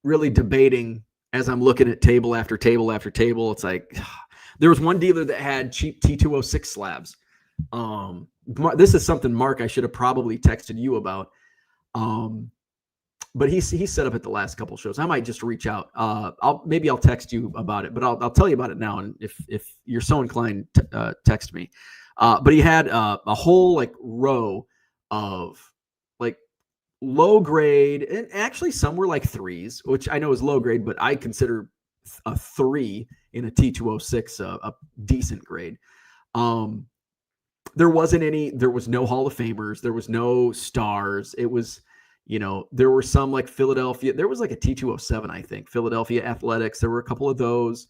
debating as I'm looking at table after table after table. It's like there was one dealer that had cheap T206 slabs. This is something, Mark, I should have probably texted you about. But he's set up at the last couple shows. I might just reach out. I'll text you about it, but I'll tell you about it now. And if you're so inclined, text me. But he had a whole like row of like low grade, and actually some were like threes, which I know is low grade, but I consider a 3 in a T206 a decent grade. There was no Hall of Famers. There was no stars. It was, there were some like Philadelphia. There was like a T207, I think, Philadelphia Athletics. There were a couple of those.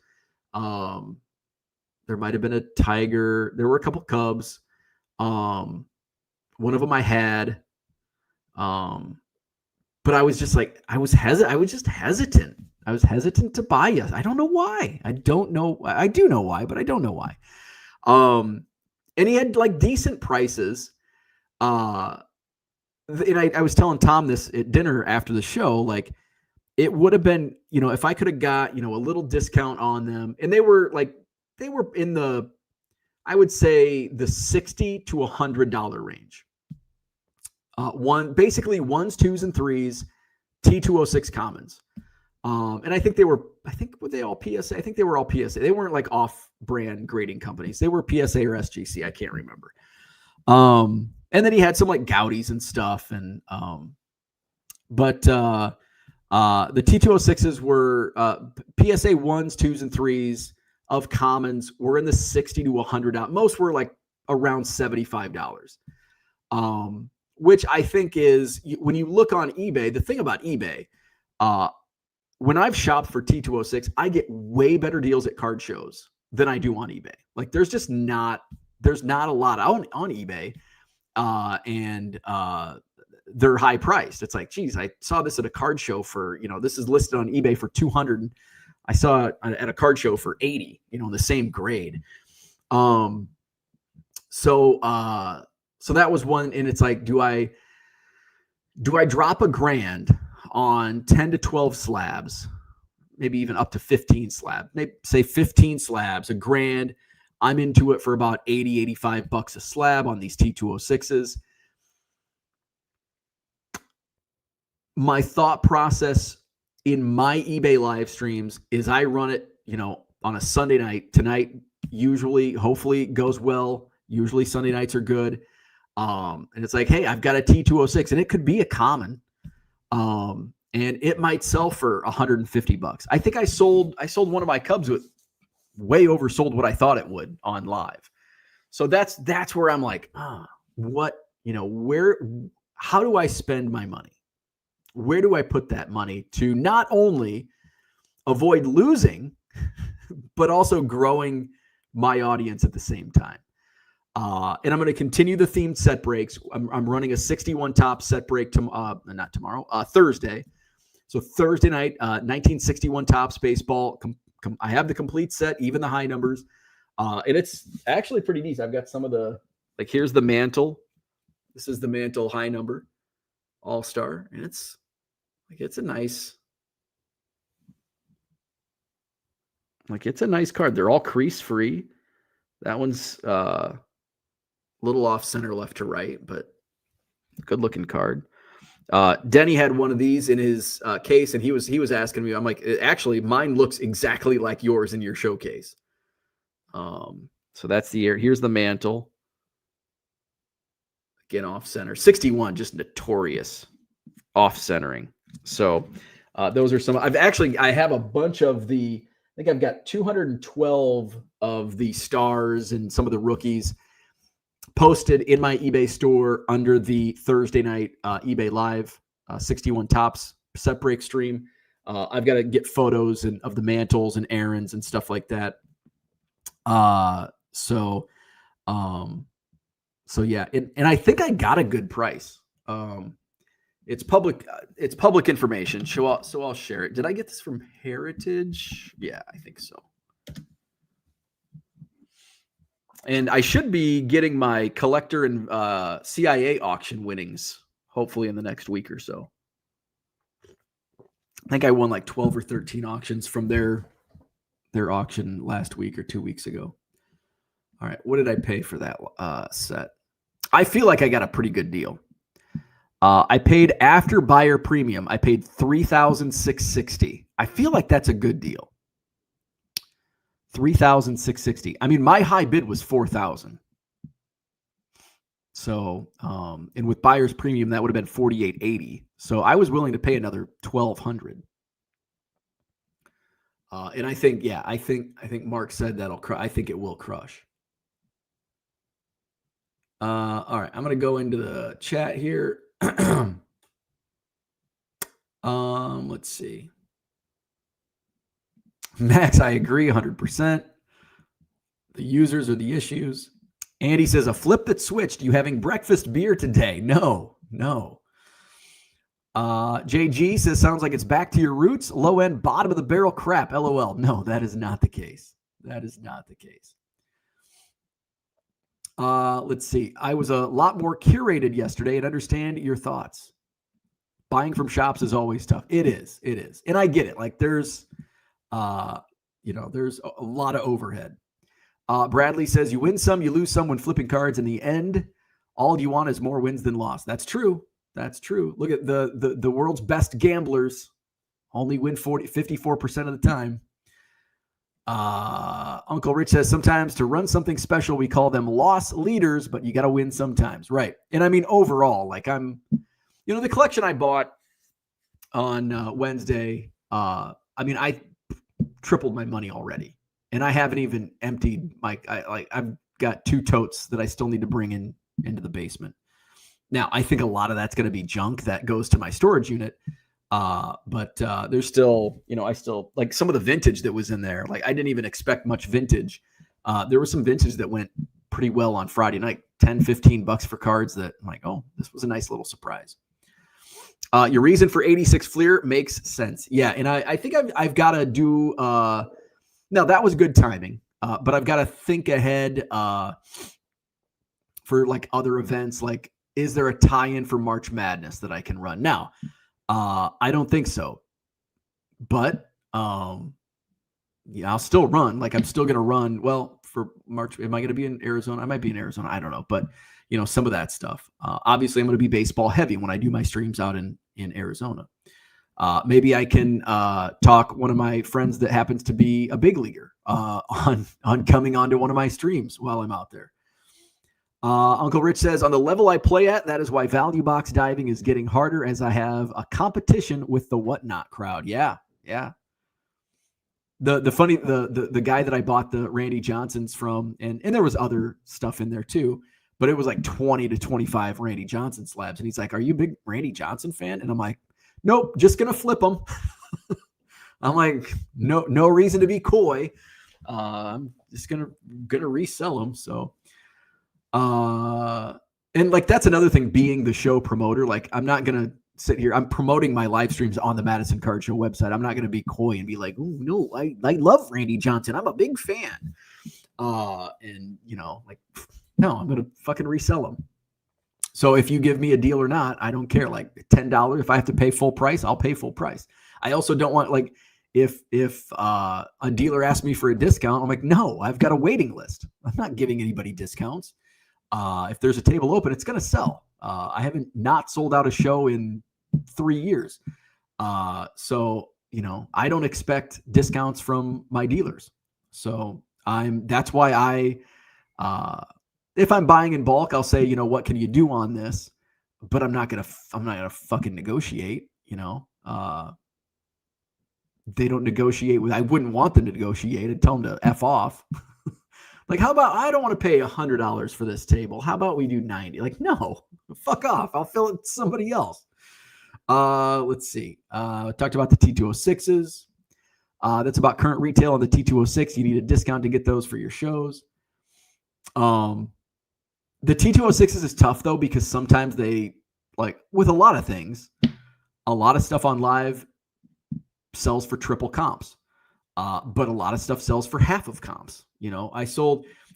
There might have been a Tiger. There were a couple Cubs. One of them I had. But I was just like, I was just hesitant. I was hesitant to buy it. I don't know why. I don't know. I do know why, but I don't know why. And he had like decent prices. And I was telling Tom this at dinner after the show, like it would have been, if I could have got, a little discount on them, and they were in the, I would say the $60 to $100 range. Basically ones, twos, and threes, T206 commons. And I think were they all PSA? I think they were all PSA. They weren't like off-brand grading companies. They were PSA or SGC. I can't remember. And then he had some like Gaudis and stuff. And but the T206s were PSA ones, twos, and threes of commons were in the $60 to $100. Most were like around $75. Which I think is, when you look on eBay, the thing about eBay, when I've shopped for T206, I get way better deals at card shows than I do on eBay. Like there's not a lot on eBay, and they're high priced. It's like, geez, I saw this at a card show for, this is listed on eBay for 200. I saw it at a card show for 80, in the same grade. So that was one. And it's like, do I drop $1,000 on 10 to 12 slabs, maybe even up to 15 slabs, maybe say 15 slabs, $1,000. I'm into it for about $80, $85 a slab on these T206s. My thought process in my eBay live streams is I run it, on a Sunday night. Tonight usually, hopefully goes well. Usually Sunday nights are good. And it's like, hey, I've got a T206 and it could be a common. And it might sell for $150. I think I sold one of my Cubs with way oversold what I thought it would on live. So that's where I'm like, how do I spend my money? Where do I put that money to not only avoid losing, but also growing my audience at the same time? And I'm going to continue the themed set breaks. I'm running a 61 top set break not tomorrow, Thursday. So Thursday night, 1961 tops baseball. I have the complete set, even the high numbers. And it's actually pretty decent. I've got some of here's the mantle. This is the mantle high number all-star. And it's a nice card. They're all crease free. That one's, little off center left to right, but good looking card. Denny had one of these in his case, and he was asking me, I'm like, actually mine looks exactly like yours in your showcase. So that's the here's the mantle. Again, off center. 61, just notorious off centering. So those are some. I have a bunch of the. I think I've got 212 of the stars and some of the rookies posted in my eBay store under the Thursday night eBay Live 61 Tops set break stream. I've got to get photos of the mantles and errands and stuff like that. So yeah, and I think I got a good price. It's public information. So I'll share it. Did I get this from Heritage? Yeah, I think so. And I should be getting my collector and CIA auction winnings hopefully in the next week or so. I think I won like 12 or 13 auctions from their auction last week or 2 weeks ago. All right, what did I pay for that set? I feel like I got a pretty good deal. I paid after buyer premium. I paid $3,660. I feel like that's a good deal. $3,660. I mean, my high bid was $4,000. So, and with buyer's premium, that would have been $4,880. So I was willing to pay another $1,200. And I think Mark said I think it will crush. All right, I'm going to go into the chat here. Let's see. Max, I agree 100%. The users are the issues. Andy says, a flip that switched. You having breakfast beer today? No. JG says, sounds like it's back to your roots. Low end, bottom of the barrel crap. LOL. No, that is not the case. Let's see. I was a lot more curated yesterday and understand your thoughts. Buying from shops is always tough. It is. And I get it. Like there's a lot of overhead. Bradley says, you win some, you lose some when flipping cards. In the end, all you want is more wins than loss. That's true. Look at the world's best gamblers only win 54% of the time. Uncle Rich says, sometimes to run something special, we call them loss leaders, but you got to win sometimes. Right. And I mean, overall, like the collection I bought on Wednesday, I tripled my money already. And I haven't even emptied I've got 2 totes that I still need to bring into the basement. Now, I think a lot of that's going to be junk that goes to my storage unit. But there's still, I still like some of the vintage that was in there. Like I didn't even expect much vintage. There was some vintage that went pretty well on Friday night, $10-15 for cards that I'm like, oh, this was a nice little surprise. Your reason for 86 Fleer makes sense. Yeah. And I think I've got to do, now that was good timing, but I've got to think ahead for like other events. Like, is there a tie-in for March Madness that I can run? Now, I don't think so, but I'll still run. Like I'm still going to run. Well, for March, am I going to be in Arizona? I might be in Arizona. I don't know, but some of that stuff. Obviously, I'm going to be baseball heavy when I do my streams out in Arizona. Maybe I can talk one of my friends that happens to be a big leaguer on coming onto one of my streams while I'm out there. Uncle Rich says, on the level I play at, that is why value box diving is getting harder as I have a competition with the whatnot crowd. Yeah. The funny, the guy that I bought the Randy Johnsons from, and there was other stuff in there too, but it was like 20 to 25 Randy Johnson slabs. And he's like, are you a big Randy Johnson fan? And I'm like, nope, just going to flip them. I'm like, no reason to be coy. I'm just going to resell them. So, and like, that's another thing, being the show promoter. Like, I'm not going to sit here. I'm promoting my live streams on the Madison Card Show website. I'm not going to be coy and be like, oh no, I love Randy Johnson. I'm a big fan. And no, I'm going to fucking resell them. So if you give me a deal or not, I don't care. Like $10, if I have to pay full price, I'll pay full price. I also don't want, like, if a dealer asks me for a discount, I'm like, no, I've got a waiting list. I'm not giving anybody discounts. If there's a table open, it's going to sell. I haven't not sold out a show in 3 years. So, I don't expect discounts from my dealers. So that's why if I'm buying in bulk, I'll say, what can you do on this? But I'm not going to fucking negotiate, they don't negotiate with, I wouldn't want them to negotiate. I'd tell them to F off. Like, how about, I don't want to pay $100 for this table. How about we do 90? Like, no, fuck off. I'll fill it to somebody else. Let's see. Talked about the T206s. That's about current retail on the T206. You need a discount to get those for your shows. The T206s is tough though, because sometimes they, like with a lot of things, a lot of stuff on live sells for triple comps. But a lot of stuff sells for half of comps. You know, I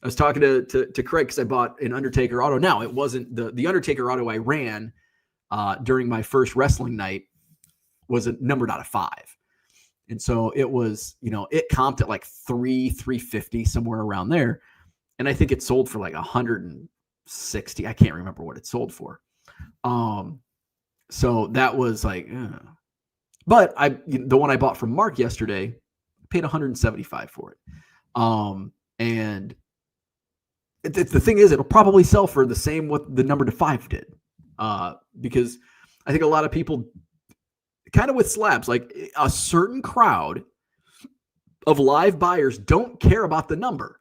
was talking to Craig because I bought an Undertaker auto. Now, it wasn't the Undertaker auto I ran during my first wrestling night was numbered out of 5. And so it was, you know, it comped at like 350, somewhere around there. And I think it sold for like 160. I can't remember what it sold for. So that was like, but the one I bought from Mark yesterday, paid 175 for it. And the thing is, it'll probably sell for the same what the number to 5 did. Because I think a lot of people, kind of with slabs, like a certain crowd of live buyers don't care about the number.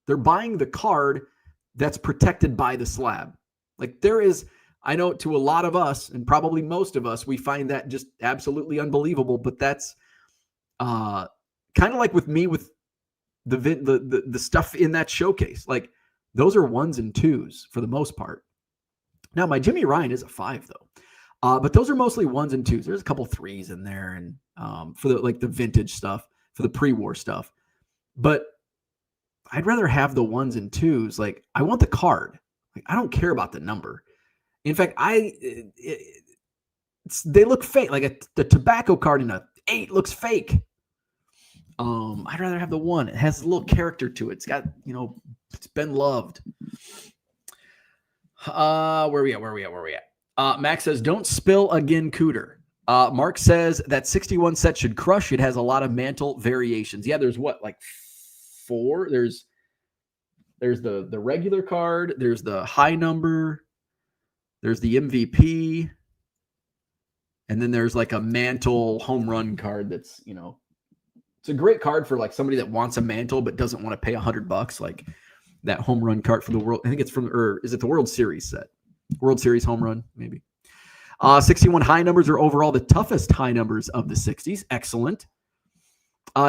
They're buying the card that's protected by the slab. Like there is, I know to a lot of us, and probably most of us, we find that just absolutely unbelievable, but that's kind of like with me with the stuff in that showcase. Like those are 1s and 2s for the most part. Now my Jimmy Ryan is a 5 though, but those are mostly 1s and 2s. There's a couple 3s in there, and for the vintage stuff, for the pre-war stuff. But I'd rather have the 1s and 2s. Like I want the card. Like I don't care about the number. In fact, they look fake. Like the tobacco card in a 8 looks fake. I'd rather have the 1. It has a little character to it. It's got, you know, it's been loved. Where we at? Max says, don't spill again, Cooter. Mark says that 61 set should crush. It has a lot of mantle variations. Yeah, there's what, like 4? There's the regular card. There's the high number. There's the MVP. And then there's like a mantle home run card that's, you know, it's a great card for like somebody that wants a mantle but doesn't want to pay $100. Like that home run card for the world. I think it's or is it the World Series set? World Series home run, maybe. 61 high numbers are overall the toughest high numbers of the 60s. Excellent.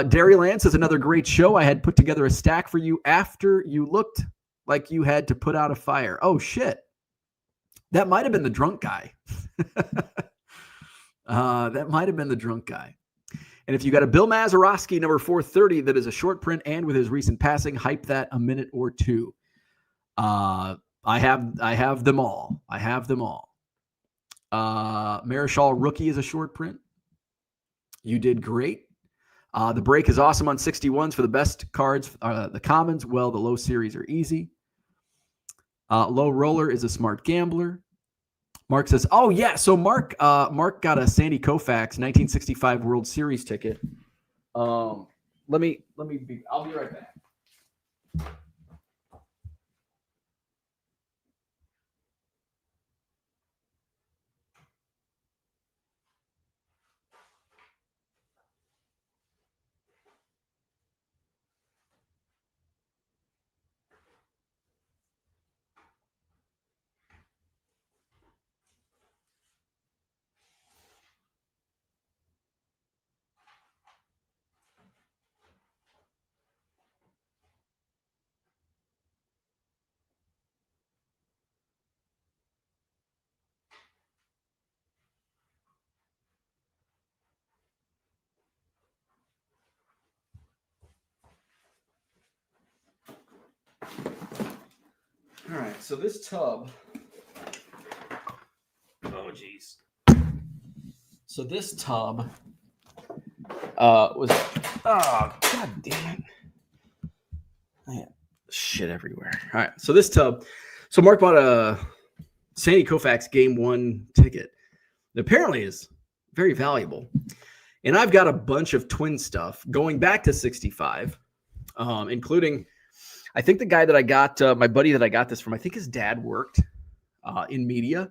Derry Lance is another great show. I had put together a stack for you after you looked like you had to put out a fire. Oh, shit. That might have been the drunk guy. That might have been the drunk guy. And if you got a Bill Mazeroski number 430 that is a short print and with his recent passing, hype that a minute or two. I have them all. Marischal rookie is a short print. You did great. The break is awesome on 61s for the best cards. The commons, well, the low series are easy. Low roller is a smart gambler. Mark says, oh, yeah. So Mark got a Sandy Koufax 1965 World Series ticket. I'll be right back. All right, so this tub. Oh, geez. So this tub was. Oh, god damn it! I had shit everywhere. All right, so this tub. So Mark bought a Sandy Koufax Game 1 ticket. It apparently is very valuable, and I've got a bunch of twin stuff going back to 65, including. I think the guy that I got, my buddy that I got this from, I think his dad worked in media.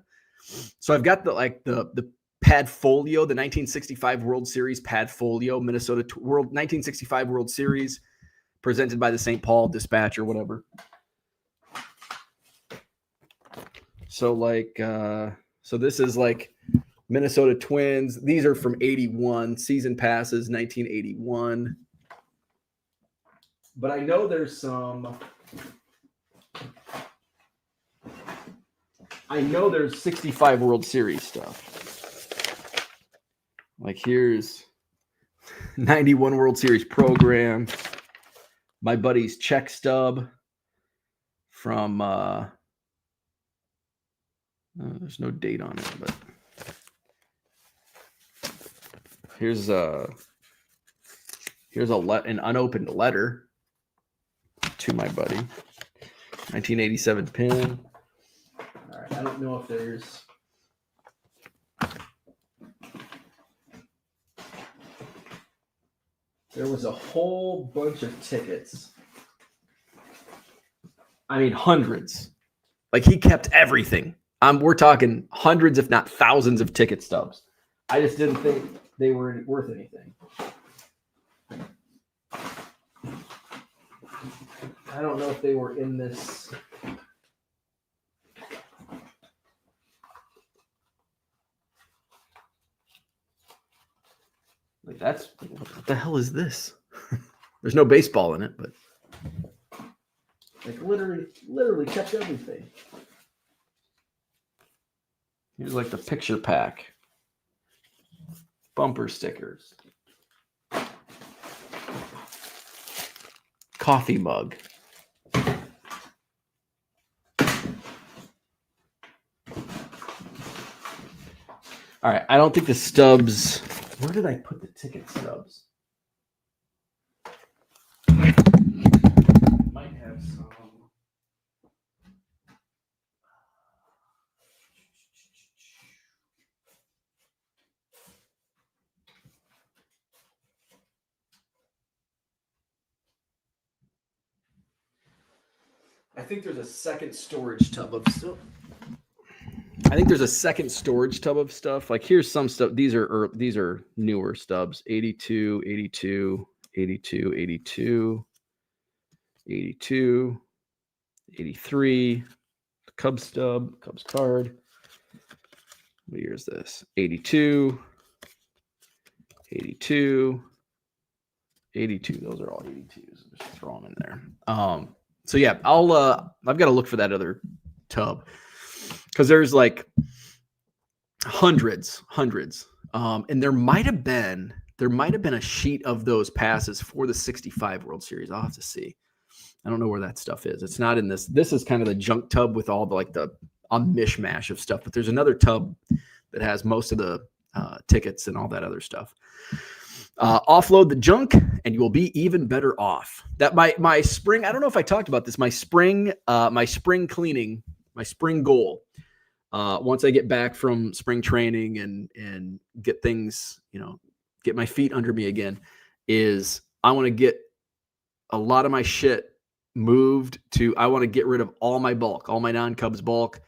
So I've got the pad folio, the 1965 World Series pad folio, Minnesota 1965 World Series, presented by the St. Paul Dispatch or whatever. So so this is like Minnesota Twins. These are from 81. Season passes, 1981. But I know there's some. I know there's 65 World Series stuff. Like here's 91 World Series program. My buddy's check stub from there's no date on it, but here's an unopened letter to my buddy. 1987 pin. All right, I don't know if there's there was a whole bunch of tickets. I mean, hundreds. Like he kept everything. We're talking hundreds, if not thousands, of ticket stubs. I just didn't think they were worth anything. I don't know if they were in this. Like that's what the hell is this? There's no baseball in it, but like literally kept everything. Here's like the picture pack. Bumper stickers. Coffee mug. All right, I don't think the stubs. Where did I put the ticket stubs? Might have some. I think there's a second storage tub of stuff. I think there's a second storage tub of stuff. Like here's some stuff. These are newer stubs. 82, 82, 82, 82, 82, 83. Cubs stub, Cubs card. What year is this? 82, 82, 82. Those are all 82s. Just throw them in there. So yeah, I've got to look for that other tub. Because there's like hundreds. And there might have been a sheet of those passes for the 65 World Series. I'll have to see. I don't know where that stuff is. It's not in this. This is kind of the junk tub with all the mishmash of stuff. But there's another tub that has most of the tickets and all that other stuff. Offload the junk and you will be even better off. That my spring. I don't know if I talked about this. My spring cleaning. My spring goal. Once I get back from spring training and get things, get my feet under me again, is I want to get a lot of my shit moved to, I want to get rid of all my bulk, all my non-Cubs bulk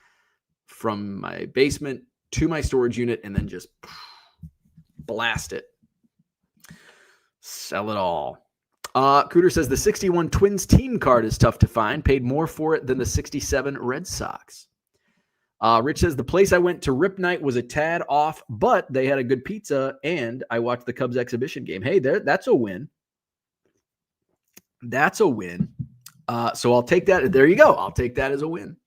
from my basement to my storage unit and then just blast it. Sell it all. Cooter says the 61 Twins team card is tough to find. Paid more for it than the 67 Red Sox. Rich says the place I went to Rip Night was a tad off, but they had a good pizza and I watched the Cubs exhibition game. Hey, that's a win. That's a win. So I'll take that. There you go. I'll take that as a win.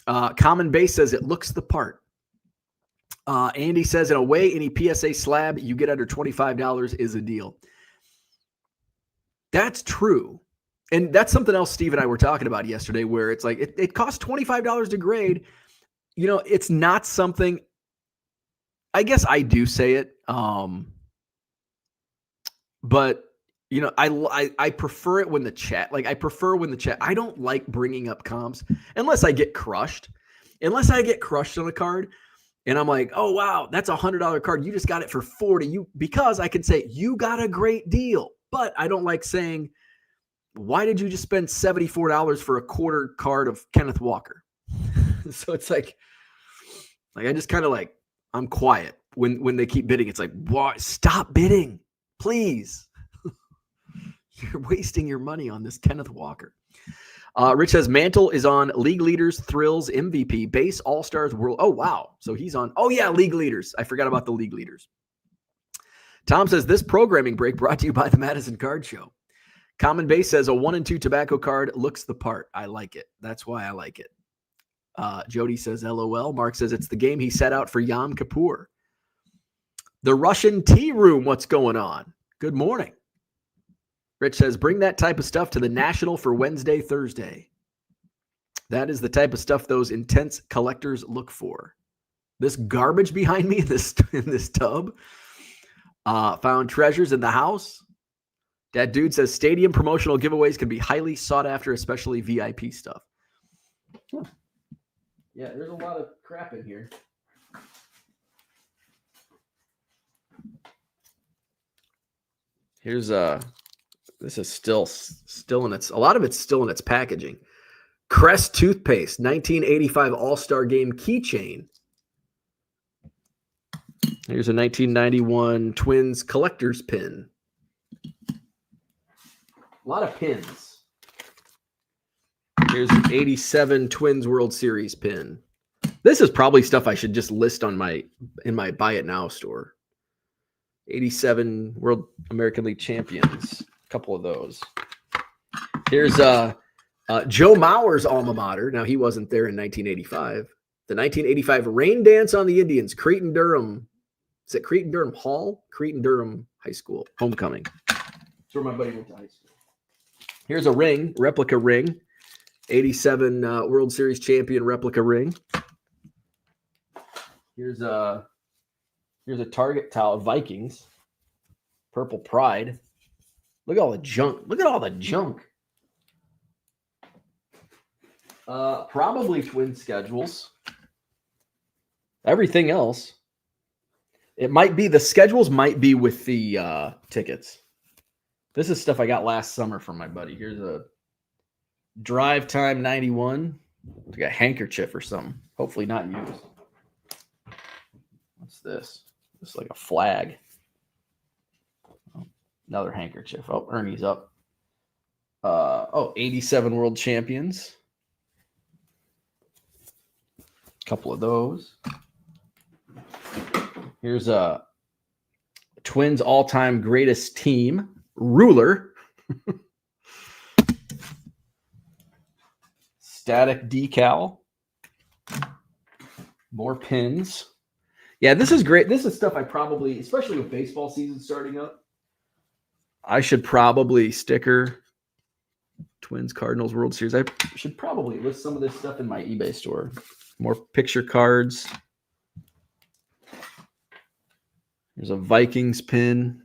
Common Base says it looks the part. Andy says in a way, any PSA slab you get under $25 is a deal. That's true. And that's something else Steve and I were talking about yesterday, where it's like, it costs $25 to grade. It's not something, I guess I do say it. But I prefer it when the chat, I don't like bringing up comps unless I get crushed on a card. And I'm like, oh, wow, that's $100 card. You just got it for $40. Because I can say you got a great deal. But I don't like saying, why did you just spend $74 for a quarter card of Kenneth Walker? So it's like I just kind of I'm quiet when they keep bidding. It's like, what? Stop bidding, please. You're wasting your money on this Kenneth Walker. Rich says Mantle is on League Leaders, Thrills, MVP, Base, All-Stars, World. Oh, wow. So he's on. Oh, yeah, League Leaders. I forgot about the League Leaders. Tom says this programming break brought to you by the Madison Card Show. Common Base says a 1 and 2 tobacco card looks the part. I like it. That's why I like it. Jody says LOL. Mark says it's the game he set out for Yom Kippur. The Russian tea room. What's going on? Good morning. Rich says, bring that type of stuff to the National for Wednesday, Thursday. That is the type of stuff those intense collectors look for. This garbage behind me in this tub. Found treasures in the house. That dude says stadium promotional giveaways can be highly sought after, especially VIP stuff. Huh. Yeah, there's a lot of crap in here. Here's this is still in its, a lot of it's still in its packaging. Crest toothpaste, 1985 All-Star Game keychain. Here's a 1991 Twins collector's pin. A lot of pins. Here's an 87 Twins World Series pin. This is probably stuff I should just list on in my Buy It Now store. 87 World American League champions. A couple of those. Here's Joe Mauer's alma mater. Now, he wasn't there in 1985. The 1985 Rain Dance on the Indians, Cretin Durham. Is it Cretin Durham Hall? Cretin Durham High School. Homecoming. That's where my buddy went to high school. Here's a ring, replica ring. 87 World Series champion replica ring. Here's a Target towel, Vikings. Purple Pride. Look at all the junk. Look at all the junk. Probably Twin schedules. Everything else. It might be, the schedules might be with the tickets. This is stuff I got last summer from my buddy. Here's a Drive Time 91. Like a handkerchief or something. Hopefully not used. What's this? This is like a flag. Oh, another handkerchief. Oh, Ernie's up. 87 World Champions. A couple of those. Here's a Twins all-time greatest team ruler. Static decal. More pins. Yeah, this is great. This is stuff I probably, especially with baseball season starting up, I should probably sticker Twins Cardinals World Series. I should probably list some of this stuff in my eBay store. More picture cards. Here's a Vikings pin.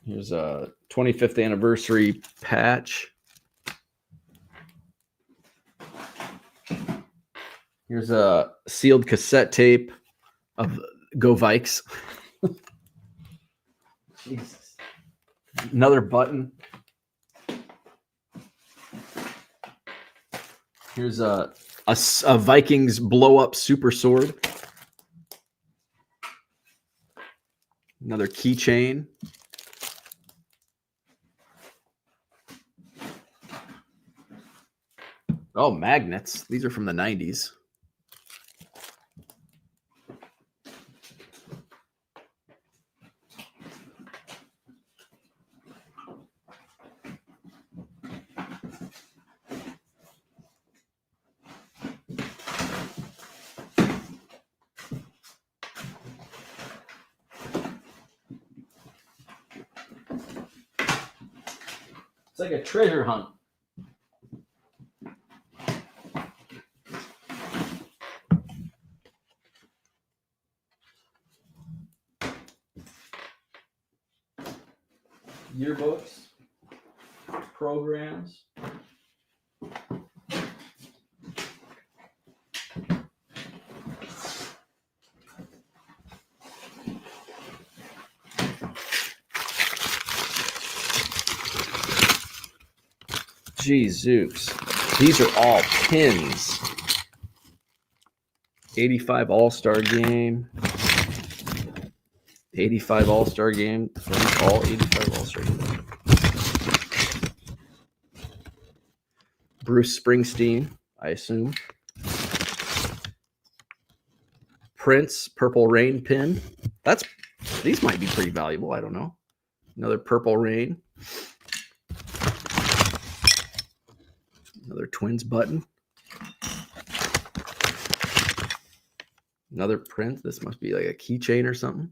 Here's a 25th anniversary patch. Here's a sealed cassette tape of Go Vikes. Jesus. Another button. Here's a Vikings blow-up super sword. Another keychain. Oh, magnets. These are from the 90s. It's like a treasure hunt. Yearbooks, programs. Zooks. These are all pins. 85 All-Star Game. 85 All-Star Game. All 85 All-Star Game. Bruce Springsteen, I assume. Prince Purple Rain pin. These might be pretty valuable. I don't know. Another Purple Rain. Another Twins button. Another Prince. This must be like a keychain or something.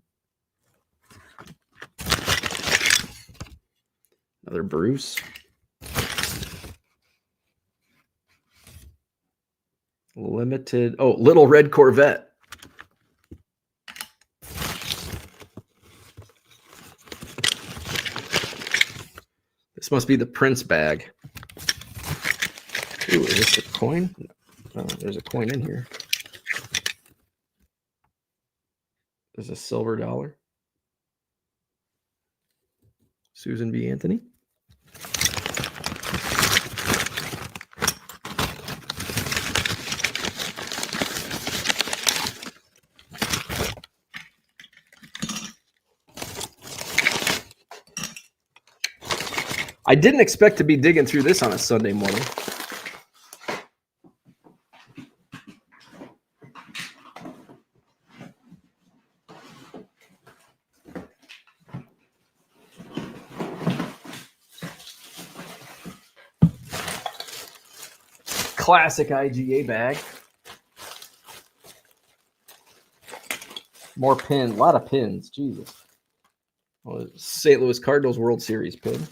Another Bruce. Limited. Oh, Little Red Corvette. This must be the Prince bag. Ooh, is this a coin? Oh, there's a coin in here. There's a silver dollar. Susan B. Anthony. I didn't expect to be digging through this on a Sunday morning. Classic IGA bag. More pins. A lot of pins. Jesus. Oh, St. Louis Cardinals World Series pin.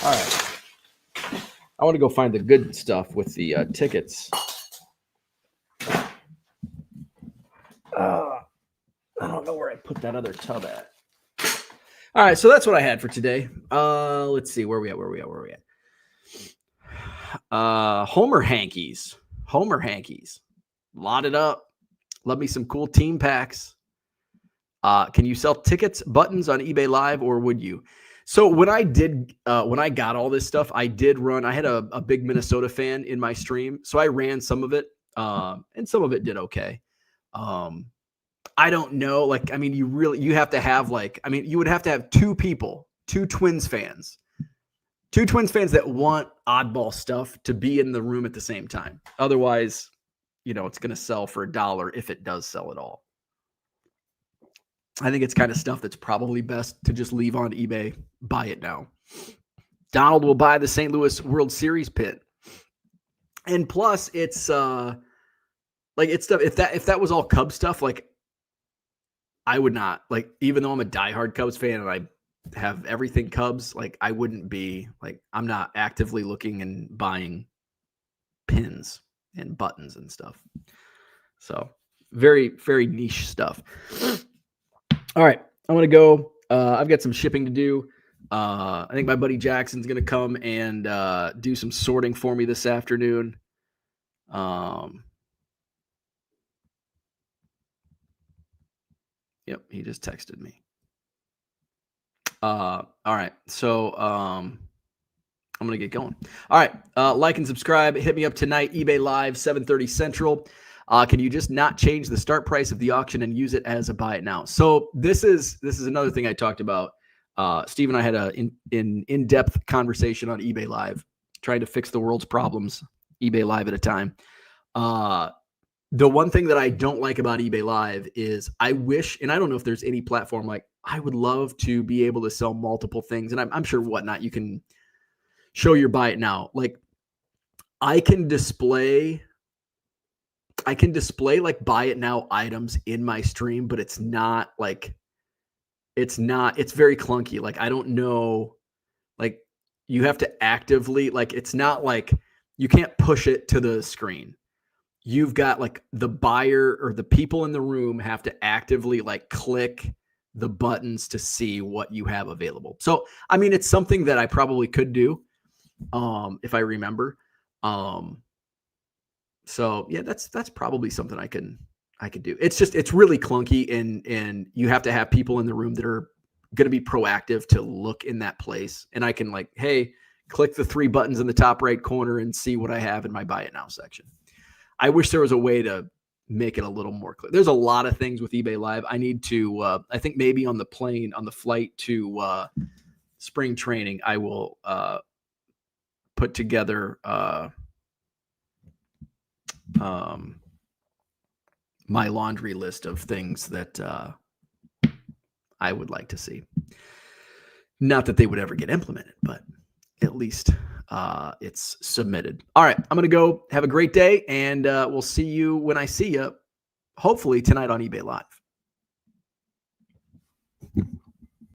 All right. I want to go find the good stuff with the tickets. I don't know where I put that other tub at. All right, so that's what I had for today. Let's see where we at. Homer hankies. Lot it up. Love me some cool team packs. Can you sell tickets, buttons on eBay Live, or would you? So when I got all this stuff, I did run. I had a big Minnesota fan in my stream, so I ran some of it, and some of it did okay. I don't know. Like, I mean, you have to have you would have to have two Twins fans that want oddball stuff to be in the room at the same time. Otherwise, it's going to sell for $1 if it does sell at all. I think it's kind of stuff that's probably best to just leave on eBay. Buy it now. Donald will buy the St. Louis World Series pin. And plus, it's stuff. If that was all Cubs stuff, like, I would not, like, even though I'm a diehard Cubs fan and I have everything Cubs, like, I wouldn't be, like, I'm not actively looking and buying pins and buttons and stuff. So very, very niche stuff. All right, I'm going to go. I've got some shipping to do. I think my buddy Jackson's going to come and do some sorting for me this afternoon. Yep, he just texted me. All right, so I'm going to get going. All right, like and subscribe. Hit me up tonight, eBay Live, 7:30 Central. Can you just not change the start price of the auction and use it as a buy it now? So this is another thing I talked about. Steve and I had an in-depth conversation on eBay Live, trying to fix the world's problems, eBay Live at a time. The one thing that I don't like about eBay Live is I wish, and I don't know if there's any platform, like, I would love to be able to sell multiple things. And I'm sure Whatnot, you can show your buy it now. Like, I can display like buy it now items in my stream, but it's very clunky. Like, I don't know, like, you have to actively, like, it's not like you can't push it to the screen. You've got, like, the buyer or the people in the room have to actively, like, click the buttons to see what you have available. So, I mean, it's something that I probably could do if I remember. So yeah, that's probably something I could do. It's really clunky, and you have to have people in the room that are going to be proactive to look in that place. And I can like, hey, click the 3 buttons in the top right corner and see what I have in my buy it now section. I wish there was a way to make it a little more clear. There's a lot of things with eBay Live. I need to, I think maybe on the flight to spring training, I will put together my laundry list of things that I would like to see. Not that they would ever get implemented, but at least it's submitted. All right, I'm going to go. Have a great day, and we'll see you when I see you, hopefully tonight on eBay Live.